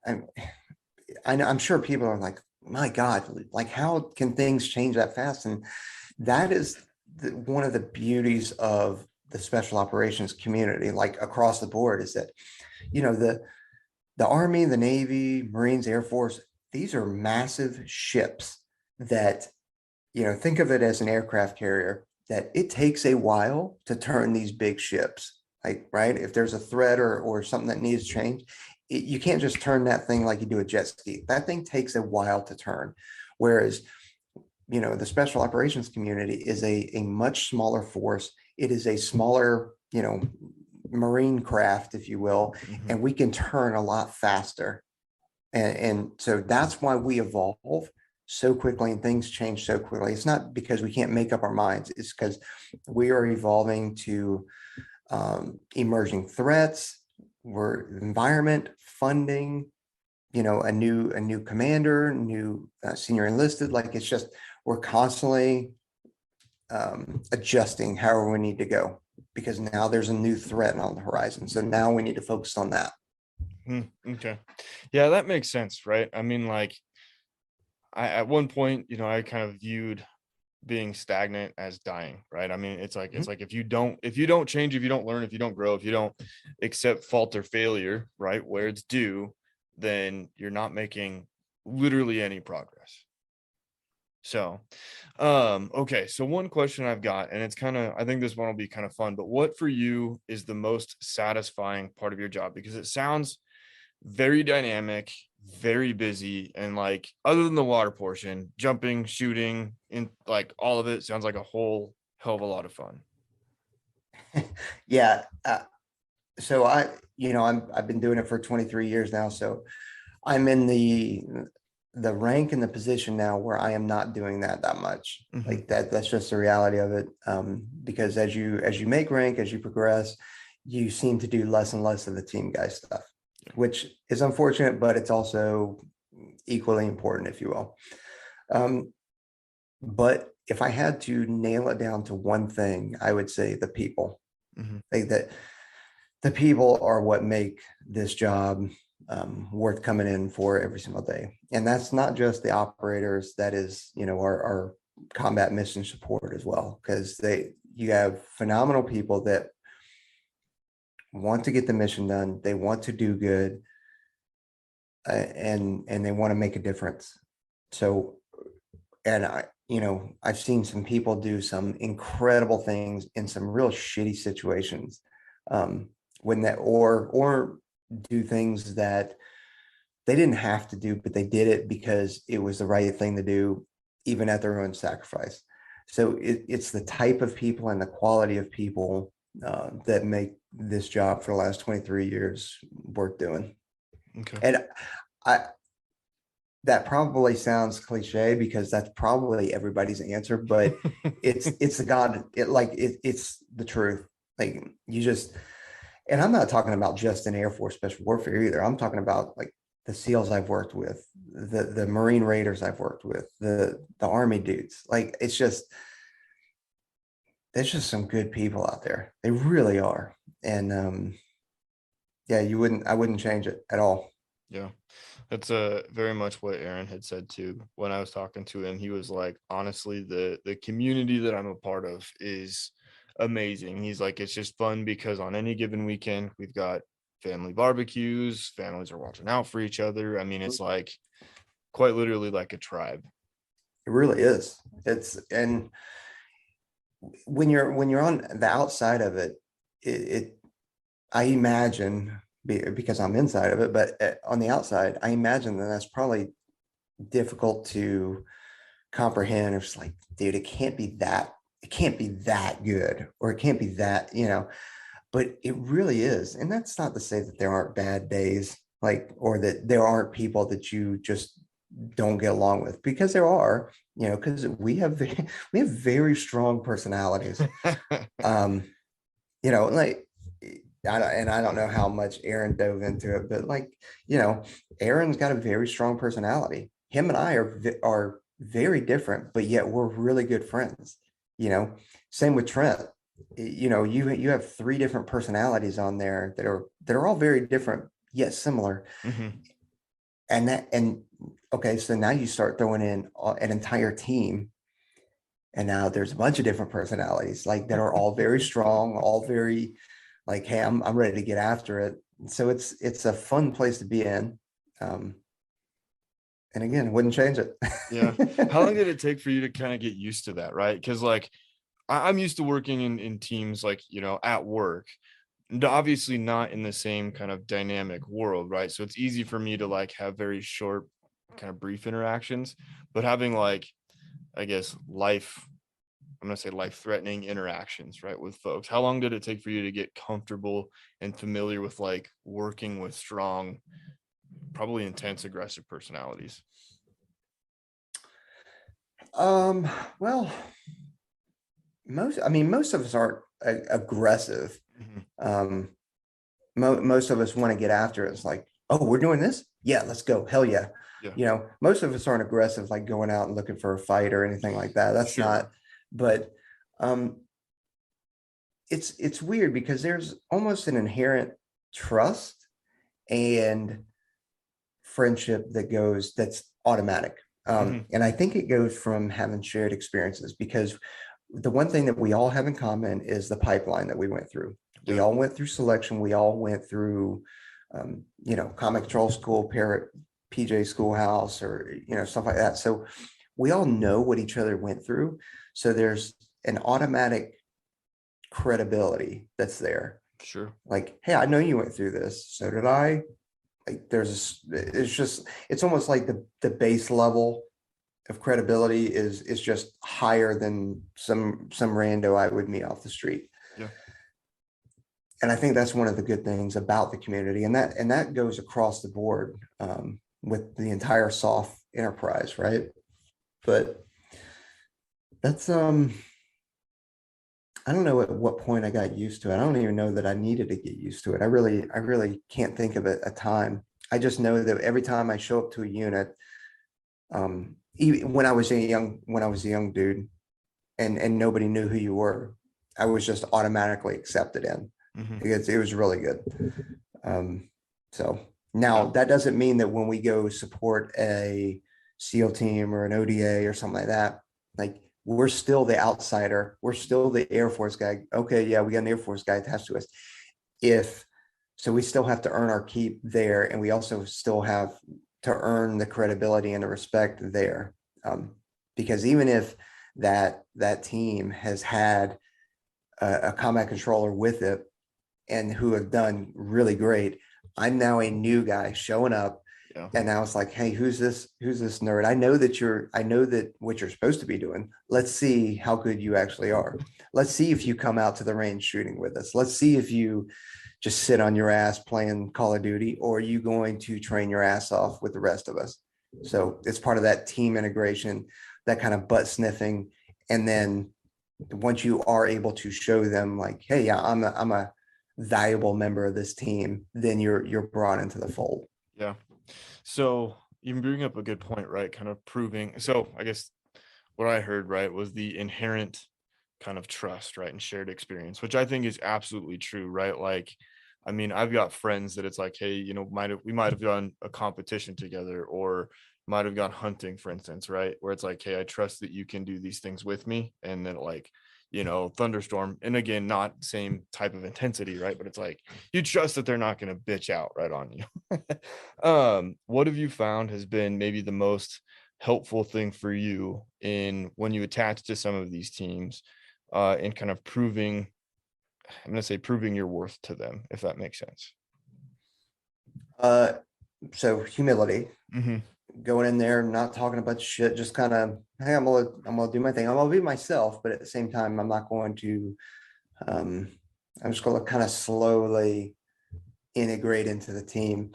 I'm sure people are like, my God, like how can things change that fast? And that is one of the beauties of the special operations community, like across the board, is that, the Army, the Navy, Marines, Air Force, these are massive ships that, think of it as an aircraft carrier, that it takes a while to turn these big ships. Like, right? If there's a threat or something that needs change, you can't just turn that thing like you do a jet ski. That thing takes a while to turn. Whereas, the special operations community is a much smaller force. It is a smaller, marine craft, if you will, Mhm. and we can turn a lot faster. And so that's why we evolve so quickly and things change so quickly. It's not because we can't make up our minds. It's because we are evolving to emerging threats, we're environment, funding, a new commander, new senior enlisted. Like it's just we're constantly adjusting however we need to go because now there's a new threat on the horizon. So now we need to focus on that. Okay. Yeah, that makes sense, right? I mean, like, I at one point, I kind of viewed being stagnant as dying, right? I mean, it's Mhm. like if you don't change, if you don't learn, if you don't grow, if you don't accept fault or failure, right, where it's due, then you're not making literally any progress. So, okay. So one question I've got, and it's kind of, I think this one will be kind of fun, but what for you is the most satisfying part of your job? Because it sounds very dynamic, very busy, and like other than the water portion, jumping, shooting, in like all of it sounds like a whole hell of a lot of fun. Yeah. So I've been doing it for 23 years now. So I'm in the rank and the position now where I am not doing that much. Hmm. Like that's just the reality of it. Because as you make rank, as you progress, you seem to do less and less of the team guy stuff, Yeah. which is unfortunate, but it's also equally important, if you will. Um, but if I had to nail it down to one thing, I would say the people. Hmm. Like that the people are what make this job worth coming in for every single day. And that's not just the operators, that is, our combat mission support as well, because you have phenomenal people that want to get the mission done, they want to do good, and they want to make a difference. So, and I've seen some people do some incredible things in some real shitty situations. When that or do things that they didn't have to do, but they did it because it was the right thing to do, even at their own sacrifice. So it's the type of people and the quality of people that make this job for the last 23 years worth doing. Okay. And I that probably sounds cliche because that's probably everybody's answer, but it's the God, it's the truth. Like you just and I'm not talking about just in Air Force Special Warfare either. I'm talking about like the SEALs I've worked with, the Marine Raiders I've worked with, the Army dudes. Like it's just there's just some good people out there. They really are. And yeah, I wouldn't change it at all. Yeah. That's very much what Aaron had said too when I was talking to him. He was like, honestly, the community that I'm a part of is amazing. He's like, it's just fun because on any given weekend we've got family barbecues, families are watching out for each other. I mean, it's like quite literally like a tribe. It really is. It's and when you're on the outside of it, it I imagine because I'm inside of it, but on the outside, I imagine that that's probably difficult to comprehend. It's like, dude, it can't be that good, or it can't be that. But it really is. And that's not to say that there aren't bad days, like, or that there aren't people that you just don't get along with, because there are, because we have very strong personalities. Um, like I don't know how much Aaron dove into it, but like, Aaron's got a very strong personality. Him and I are very different, but yet we're really good friends. You know, Same with Trent. You have three different personalities on there that are all very different yet similar. Hmm. And okay, so now you start throwing in an entire team, and now there's a bunch of different personalities like that are all very strong, all very like, hey, I'm ready to get after it. So it's a fun place to be in. Um, and again, wouldn't change it. Yeah. How long did it take for you to kind of get used to that? Right. Because like I'm used to working in teams like, at work, obviously not in the same kind of dynamic world, right? So it's easy for me to like have very short, kind of brief interactions, but having like, I guess, I'm gonna say life threatening interactions, right, with folks. How long did it take for you to get comfortable and familiar with like working with strong, probably intense, aggressive personalities? um, well, most of us aren't aggressive. Hmm. Um, most of us want to get after it. It's like, oh, we're doing this? Yeah, let's go. Hell yeah. Yeah, Most of us aren't aggressive, like going out and looking for a fight or anything like that. That's sure. not, but Um, it's weird because there's almost an inherent trust and friendship that's automatic. Hmm. And I think it goes from having shared experiences because the one thing that we all have in common is the pipeline that we went through. We Yeah, all went through selection. We all went through, common control school, parrot, PJ schoolhouse, or, stuff like that. So we all know what each other went through. So there's an automatic credibility that's there. sure. Like, hey, I know you went through this. So did I. Like it's almost like the base level of credibility is just higher than some rando I would meet off the street. Yeah. And I think that's one of the good things about the community, and that goes across the board, with the entire soft enterprise, right? But that's I don't know at what point I got used to it. I don't even know that I needed to get used to it. I really can't think of a time. I just know that every time I show up to a unit, even when I was a young dude, and nobody knew who you were, I was just automatically accepted in. Hmm. It was really good. Um, so Yeah. now that doesn't mean that when we go support a SEAL team or an ODA or something like that, like we're still the outsider. We're still the Air Force guy. Okay, yeah, we got an Air Force guy attached to us. If so, we still have to earn our keep there, and we also still have to earn the credibility and the respect there. Because even if that team has had a combat controller with it and who have done really great, I'm now a new guy showing up, Yeah. and now it's like, hey, who's this nerd? I know that what you're supposed to be doing. Let's see how good you actually are. Let's see if you come out to the range shooting with us. Let's see if you just sit on your ass playing Call of Duty, or are you going to train your ass off with the rest of us? So it's part of that team integration, that kind of butt sniffing. And then once you are able to show them like, hey, yeah, I'm a valuable member of this team, then you're brought into the fold. Yeah. So you bring up a good point, right? Kind of proving. So I guess what I heard, right, was the inherent kind of trust, right, and shared experience, which I think is absolutely true, right? Like, I mean, I've got friends that it's like, hey, we might have done a competition together or might have gone hunting, for instance, right? Where it's like, hey, I trust that you can do these things with me. And then like, thunderstorm. And again, not same type of intensity, right? But it's like you trust that they're not going to bitch out right on you. What have you found has been maybe the most helpful thing for you in when you attach to some of these teams, and kind of proving, I'm going to say proving your worth to them, if that makes sense. Uh, so humility, Hmm. going in there, not talking about shit, just kind of, hey, I'm gonna do my thing. I'm gonna be myself, but at the same time, I'm not going to. Um, I'm just gonna kind of slowly integrate into the team.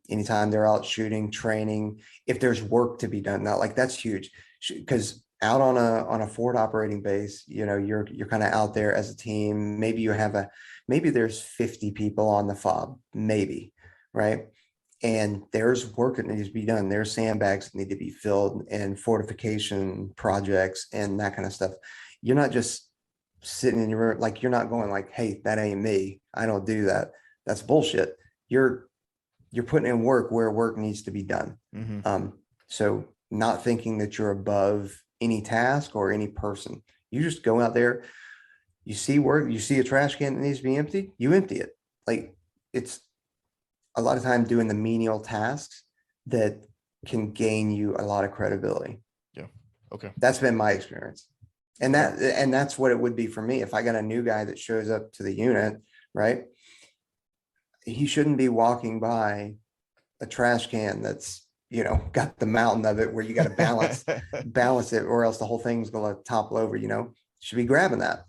Anytime they're out shooting, training, if there's work to be done, not like that's huge, because out on a forward operating base, you're kind of out there as a team. Maybe there's 50 people on the fob, maybe, right? And there's work that needs to be done. There's sandbags that need to be filled and fortification projects and that kind of stuff. You're not just sitting in your room, like you're not going like, hey, that ain't me. I don't do that. That's bullshit. You're you're putting in work where work needs to be done. Hmm. So not thinking that you're above any task or any person. You just go out there, you see work, you see a trash can that needs to be empty, you empty it. Like it's a lot of time doing the menial tasks that can gain you a lot of credibility. Yeah. Okay. That's been my experience. And Okay. that's what it would be for me if I got a new guy that shows up to the unit, right? He shouldn't be walking by a trash can that's got the mountain of it where you got to balance it, or else the whole thing's going to topple over. Should be grabbing that.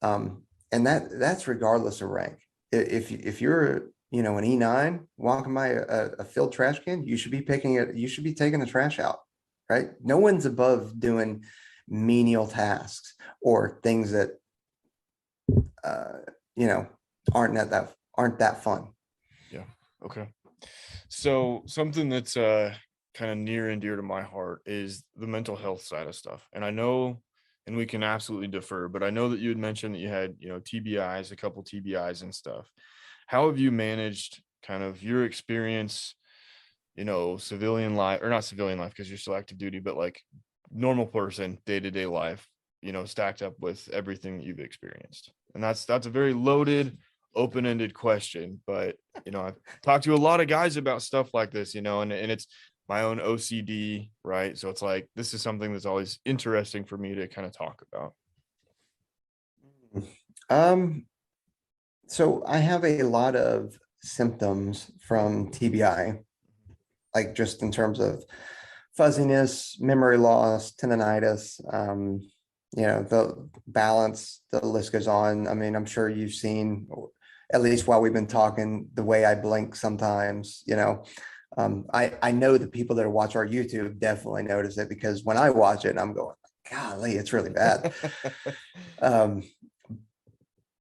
And that's regardless of rank. If you're an E9 walking by a filled trash can, you should be picking it. You should be taking the trash out, right? No one's above doing menial tasks or things that uh, you know aren't that fun. Yeah. Okay. So something that's kind of near and dear to my heart is the mental health side of stuff. And I know and we can absolutely defer. But I know that you had mentioned that you had, TBIs, a couple TBIs and stuff. How have you managed kind of your experience, civilian life, or not civilian life because you're still active duty, but like normal person, day-to-day life, stacked up with everything that you've experienced? And that's a very loaded, open-ended question, but I've talked to a lot of guys about stuff like this, and it's my own OCD, right? So it's like this is something that's always interesting for me to kind of talk about. Um, so I have a lot of symptoms from TBI, like just in terms of fuzziness, memory loss, tendonitis, the balance, the list goes on. I mean, I'm sure you've seen, or at least while we've been talking, the way I blink sometimes, I know the people that watch our YouTube definitely notice it because when I watch it, I'm going, golly, it's really bad. Um,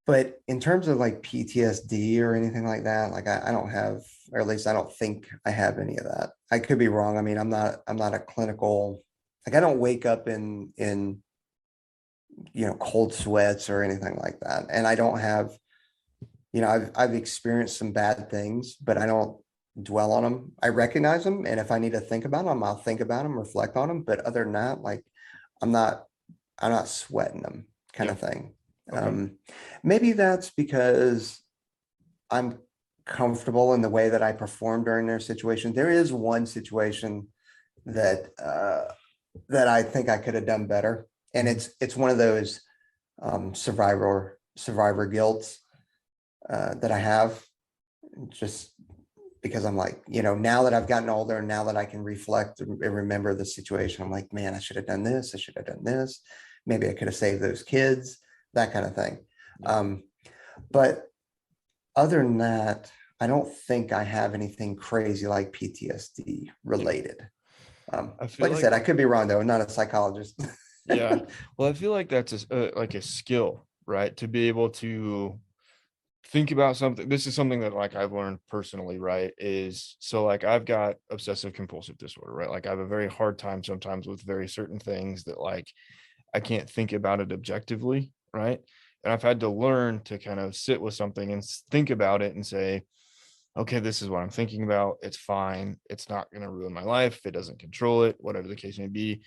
but in terms of like PTSD or anything like that, like I don't have, or at least I don't think I have any of that. I could be wrong. I mean, I'm not a clinical, like I don't wake up in cold sweats or anything like that. And I don't have, I've experienced some bad things, but I don't dwell on them. I recognize them, and if I need to think about them, I'll think about them, reflect on them. But other than that, like I'm not, I'm not sweating them, kind Yeah. of thing. Okay. Maybe that's because I'm comfortable in the way that I perform during their situation. There is one situation that that I think I could have done better, and Mhm. it's one of those survivor guilt that I have, just because I'm like, now that I've gotten older, now that I can reflect and remember the situation, I'm like, man, I should have done this. I should have done this. Maybe I could have saved those kids, that kind of thing. Yeah. Um, but other than that, I don't think I have anything crazy like PTSD Yeah. related. I feel Like I said, like, I could be wrong though. I'm not a psychologist. yeah. Well, I feel like that's like a skill, right? To be able to think about something. This is something that like I've learned personally, right? Is so like I've got obsessive compulsive disorder, right? Like I have a very hard time sometimes with very certain things that like I can't think about it objectively, right? And I've had to learn to kind of sit with something and think about it and say, okay, this is what I'm thinking about. It's fine. It's not going to ruin my life. It doesn't control it, whatever the case may be.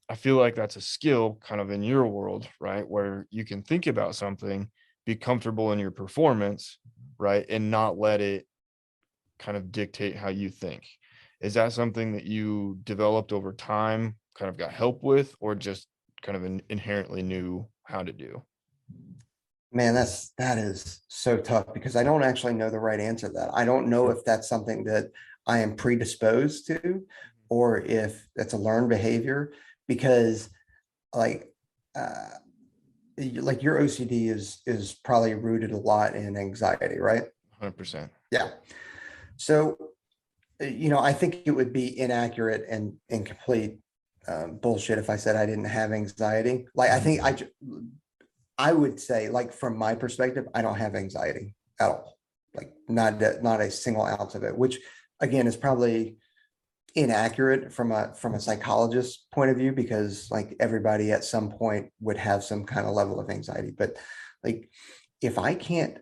I feel like that's a skill kind of in your world, right? Where you can think about something, be comfortable in your performance, right? And not let it kind of dictate how you think. Is that something that you developed over time, kind of got help with, or just kind of inherently knew how to do? Man, that is so tough because I don't actually know the right answer to that. I don't know Sure. if that's something that I am predisposed to or if it's a learned behavior because like uh like your OCD is probably rooted a lot in anxiety, right? 100%. Yeah. So I think it would be inaccurate and incomplete bullshit if I said I didn't have anxiety. Like I would say, like from my perspective, I don't have anxiety at all. Like not a single ounce of it, which again is probably inaccurate from a psychologist's point of view because like everybody at some point would have some kind of level of anxiety. But like if I can't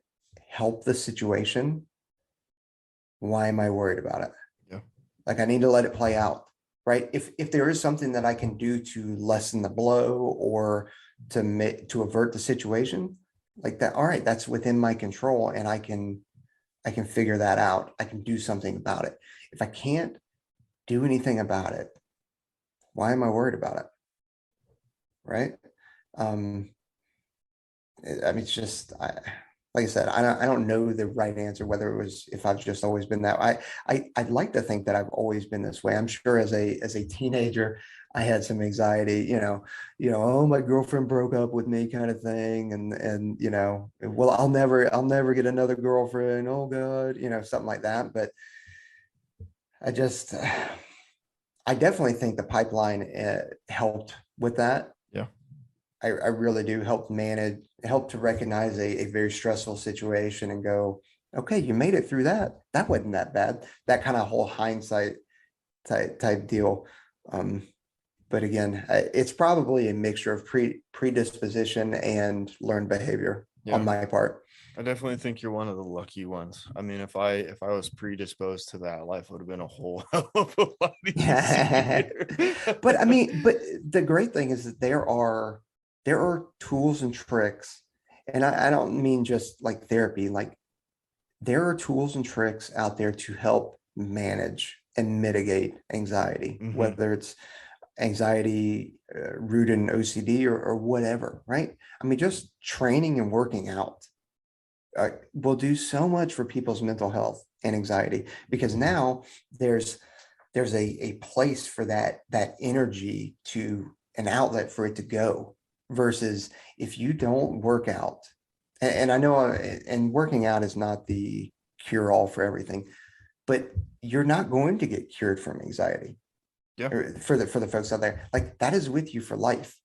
help the situation, why am I worried about it? Yeah. Like I need to let it play out, right? If there is something that I can do to lessen the blow or to avert the situation, like that, all right, that's within my control, and I can figure that out. I can do something about it. If I can't do anything about it, why am I worried about it? Right? Um, I mean, it's just like I said, I don't know the right answer, whether it was if I've just always been that. I'd like to think that I've always been this way. I'm sure as a teenager, I had some anxiety, oh, my girlfriend broke up with me kind of thing. And well, I'll never get another girlfriend. Oh God, something like that. But I just I definitely think the pipeline helped with that. Yeah. I really do help to recognize a very stressful situation and go, okay, you made it through that. That wasn't that bad. That kind of whole hindsight type deal. Um, but again, it's probably a mixture of predisposition and learned behavior on Yeah. my part. I definitely think you're one of the lucky ones. I mean, if I was predisposed to that, life would have been a whole hell of a lot easier. But I mean, but the great thing is that there are tools and tricks, and I don't mean just like therapy, like there are tools and tricks out there to help manage and mitigate anxiety, Hmm. whether it's anxiety rooted in OCD or whatever, right? I mean, just training and working out will do so much for people's mental health and anxiety because now there's there's a place for that energy to an outlet for it to go versus if you don't work out and I know and working out is not the cure all for everything, but you're not going to get cured from anxiety Yeah. or for the folks out there like that is with you for life.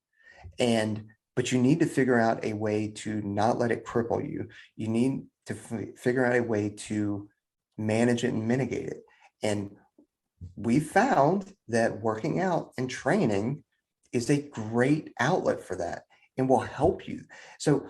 And but you need to figure out a way to not let it cripple you. You need to figure out a way to manage it and mitigate it. And we found that working out and training is a great outlet for that and will help you. So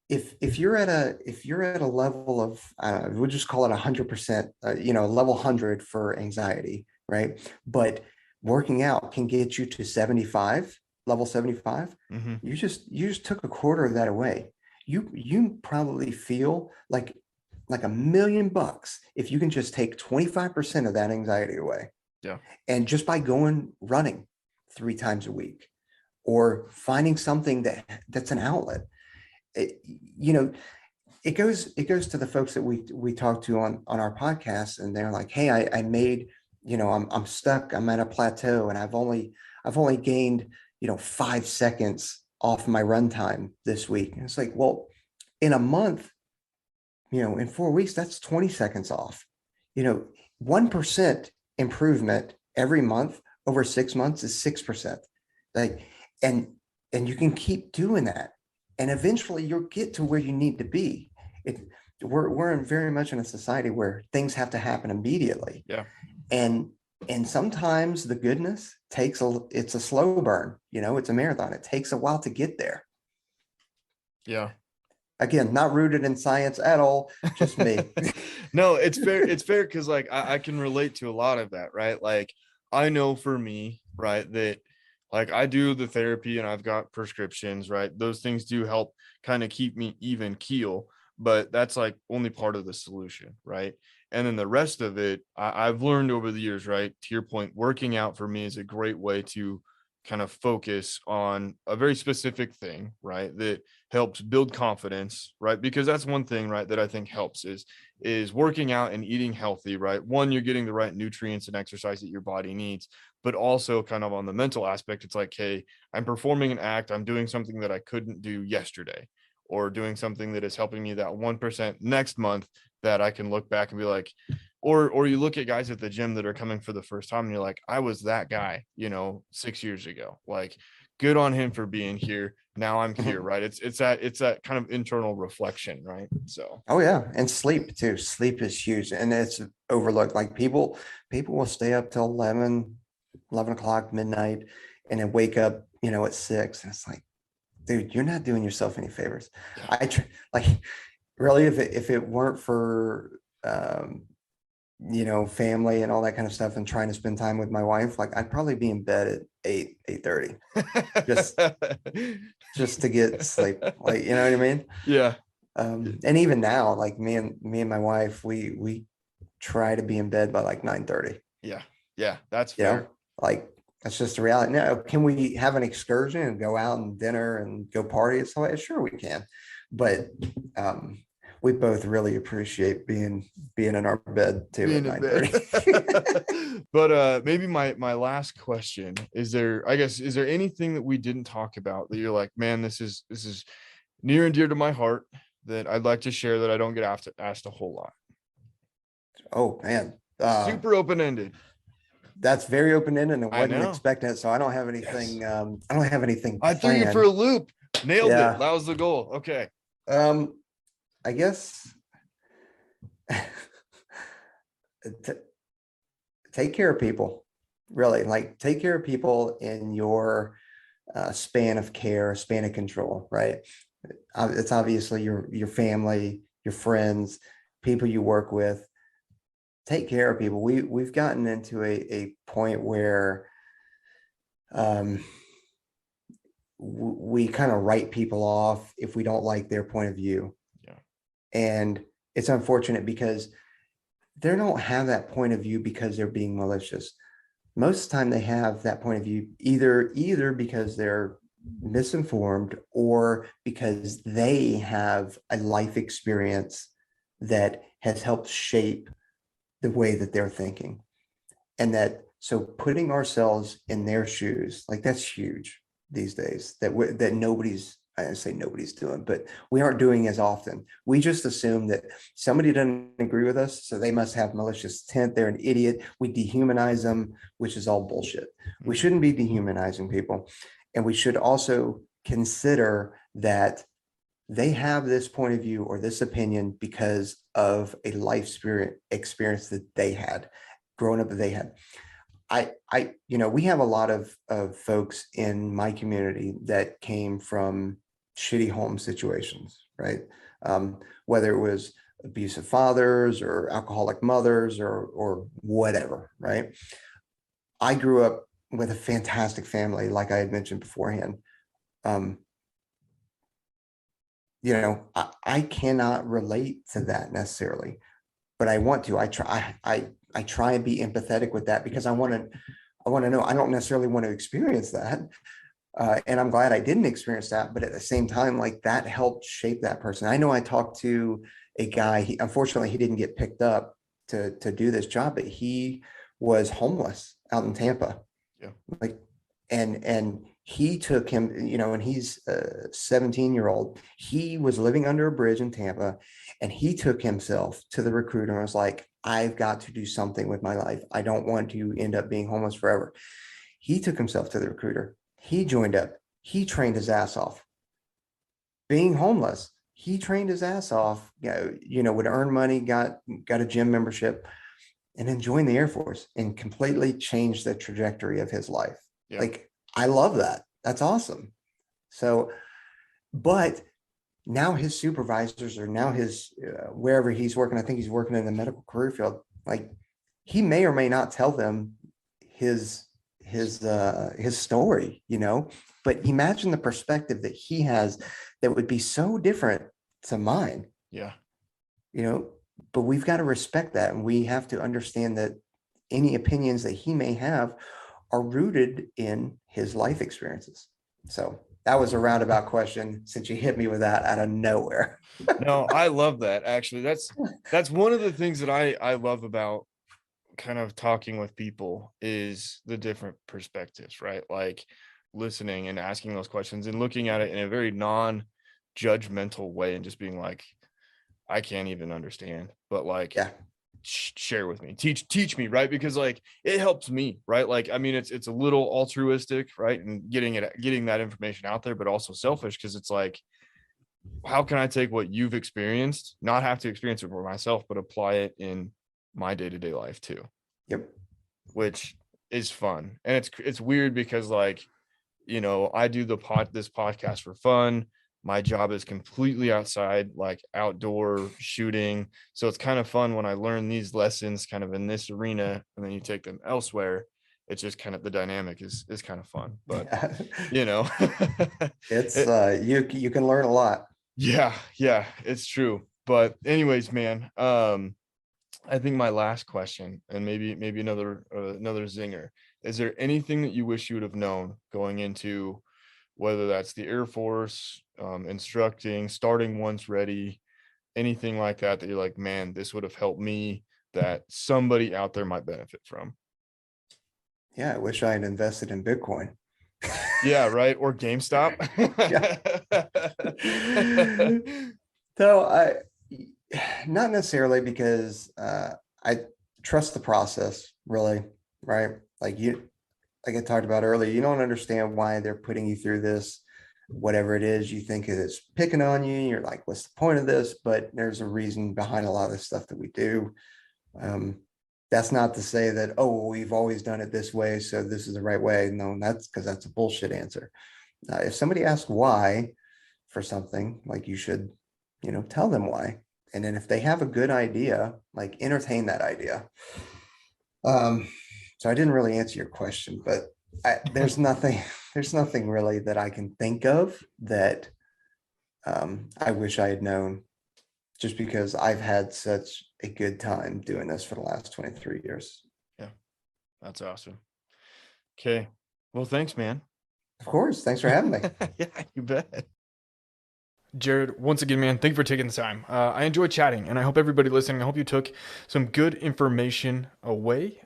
if you're at a level of we'll just call it 100%, level 100 for anxiety, right? But working out can get you to 75, level 75. Hmm. You just took a quarter of that away. You probably feel like $1 million if you can just take 25% of that anxiety away. Yeah. And just by going running 3 times a week or finding something that's an outlet, it, you know, it goes to the folks that we talk to on our podcast, and they're like, hey, I made, I'm stuck, I'm at a plateau, and I've only gained 5 seconds off my run time this week. And it's like, well, in a month, in 4 weeks, that's 20 seconds off. You know, 1% improvement every month over 6 months is 6%. Like, and and you can keep doing that. And eventually you'll get to where you need to be. It we're very much in a society where things have to happen immediately. Yeah. And and sometimes the goodness it's a slow burn, it's a marathon. It takes a while to get there. Yeah. Again, not rooted in science at all, just me. No, it's fair. It's fair because like I can relate to a lot of that, right? Like I know for me, right, that like I do the therapy and I've got prescriptions, right? Those things do help kind of keep me even keel, but that's like only part of the solution, right? And then the rest of it, I've learned over the years, right? To your point, working out for me is a great way to kind of focus on a very specific thing, right? That helps build confidence, right? Because that's one thing, right, that I think helps is working out and eating healthy, right? One, you're getting the right nutrients and exercise that your body needs, but also kind of on the mental aspect, it's like, hey, I'm performing an act, I'm doing something that I couldn't do yesterday, or doing something that is helping me that 1% next month that I can look back and be like, or you look at guys at the gym that are coming for the first time and you're like, I was that guy, 6 years ago. Like, good on him for being here. Now I'm here, right? It's that kind of internal reflection, right? So Oh yeah, and sleep too. Sleep is huge, and it's overlooked. Like people will stay up till 11 o'clock, midnight, and then wake up, at 6. And it's like, dude, you're not doing yourself any favors. yeah. Like really, if it weren't for family and all that kind of stuff, and trying to spend time with my wife, like I'd probably be in bed at 8:30, just just to get sleep. Like, you know what I mean? Yeah. And even now, like me and my wife, we try to be in bed by like 9:30. Yeah. Yeah. That's You know, fair. like that's just the reality. Now, can we have an excursion and go out and dinner and go party and stuff? Sure, we can, but um, we both really appreciate being in our bed too at Being in nine bed. thirty. But maybe my last question is there, I guess, is there anything that we didn't talk about that you're like, man, this is near and dear to my heart that I'd like to share that I don't get asked a whole lot? Oh man, Super open-ended. that's very open ended, and I I wasn't know. expecting it. So I don't have Yes. anything. I don't have anything I threw you for a planned. loop. Nailed it. Yeah. That was the goal. Okay. Um, I guess t- take care of people. really, like take care of people in your span of care, span of control, right? It's obviously your family, your friends, people you work with. Take care of people. We've gotten into a point where um, we kind of write people off if we don't like their point of view, Yeah. and it's unfortunate because they don't have that point of view because they're being malicious. Most of the time they have that point of view either because they're misinformed or because they have a life experience that has helped shape the way that they're thinking. And that, so putting ourselves in their shoes, like that's huge these days, that nobody's, I say nobody's doing, but we aren't doing as often. We just assume that somebody doesn't agree with us, so they must have malicious intent. They're an idiot. We dehumanize them, which is all bullshit. We Mhm. shouldn't be dehumanizing people. And we should also consider that they have this point of view or this opinion because of a life experience that they had growing up, that they had. We have a lot of folks in my community that came from shitty home situations, right? Whether it was abusive fathers or alcoholic mothers or whatever, right? I grew up with a fantastic family, like I had mentioned beforehand. Um, I cannot relate to that necessarily, but I want to. I try and be empathetic with that because I want to know. I don't necessarily want to experience that. And I'm glad I didn't experience that. But at the same time, like that helped shape that person. I know I talked to a guy, unfortunately, he didn't get picked up to do this job, but he was homeless out in Tampa. Yeah. Like, and he took him, and he's a 17-year-old. He was living under a bridge in Tampa, and he took himself to the recruiter and was like, I've got to do something with my life. I don't want to end up being homeless forever. He took himself to the recruiter. He joined up. He trained his ass off. Being homeless, he trained his ass off. Would earn money, got a gym membership, and then joined the Air Force and completely changed the trajectory of his life. Yeah. Like, I love that. That's awesome. So, but now his supervisors or now his wherever he's working, I think he's working in the medical career field. Like, he may or may not tell them his his story, but imagine the perspective that he has that would be so different to mine, Yeah. you know but we've got to respect that, and we have to understand that any opinions that he may have are rooted in his life experiences. So that was a roundabout question since you hit me with that out of nowhere. No, I love that. Actually, that's one of the things that I love about kind of talking with people is the different perspectives, right? Like listening and asking those questions and looking at it in a very non-judgmental way and just being like, I can't even understand, but like Yeah. share with me, teach me, right? Because like it helps me, right? Like I mean it's a little altruistic, right? And getting that information out there, but also selfish because it's like how can I take what you've experienced, not have to experience it for myself, but apply it in my day-to-day life too, Yep. which is fun. And it's weird because like, I do this podcast for fun. My job is completely outside, like outdoor shooting. So it's kind of fun when I learn these lessons kind of in this arena and then you take them elsewhere. It's just kind of the dynamic is kind of fun. But Yeah. you know, It's it, you can learn a lot. yeah, it's true. But anyways, man, I think my last question, and maybe another zinger. Is there anything that you wish you would have known going into, whether that's the Air Force, instructing, starting once ready, anything like that, that you're like, man, this would have helped me that somebody out there might benefit from? Yeah, I wish I had invested in Bitcoin. Yeah, right. Or GameStop. Yeah. So not necessarily because I trust the process, really, right? Like I talked about earlier, you don't understand why they're putting you through this, whatever it is. You think it's picking on you. You're like, what's the point of this? But there's a reason behind a lot of the stuff that we do. Um, That's not to say that, oh, we've always done it this way, so this is the right way. No, that's because that's a bullshit answer. If somebody asks why for something, like you should, tell them why. And then if they have a good idea, like entertain that idea. Um, so I didn't really answer your question, but there's nothing, there's nothing really that I can think of that I wish I had known, just because I've had such a good time doing this for the last 23 years. Yeah, that's awesome. Okay. Well, thanks, man. Of course. Thanks for having me. Yeah, you bet. Jared, once again, man, thank you for taking the time. I enjoyed chatting, and I hope everybody listening, I hope you took some good information away.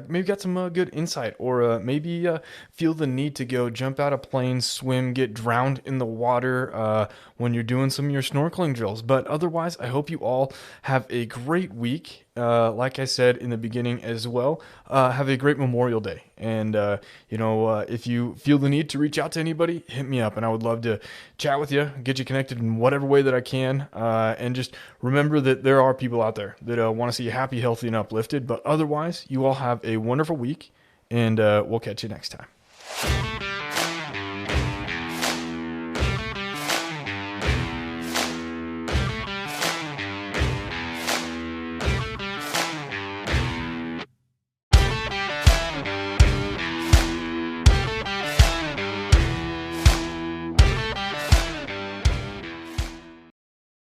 Maybe got some good insight, or maybe feel the need to go jump out of plane, swim, get drowned in the water when you're doing some of your snorkeling drills. But otherwise, I hope you all have a great week. Like I said in the beginning as well, have a great Memorial Day. And, if you feel the need to reach out to anybody, hit me up. And I would love to chat with you, get you connected in whatever way that I can. And just remember that there are people out there that want to see you happy, healthy, and uplifted. But otherwise, you all have a wonderful week. And we'll catch you next time.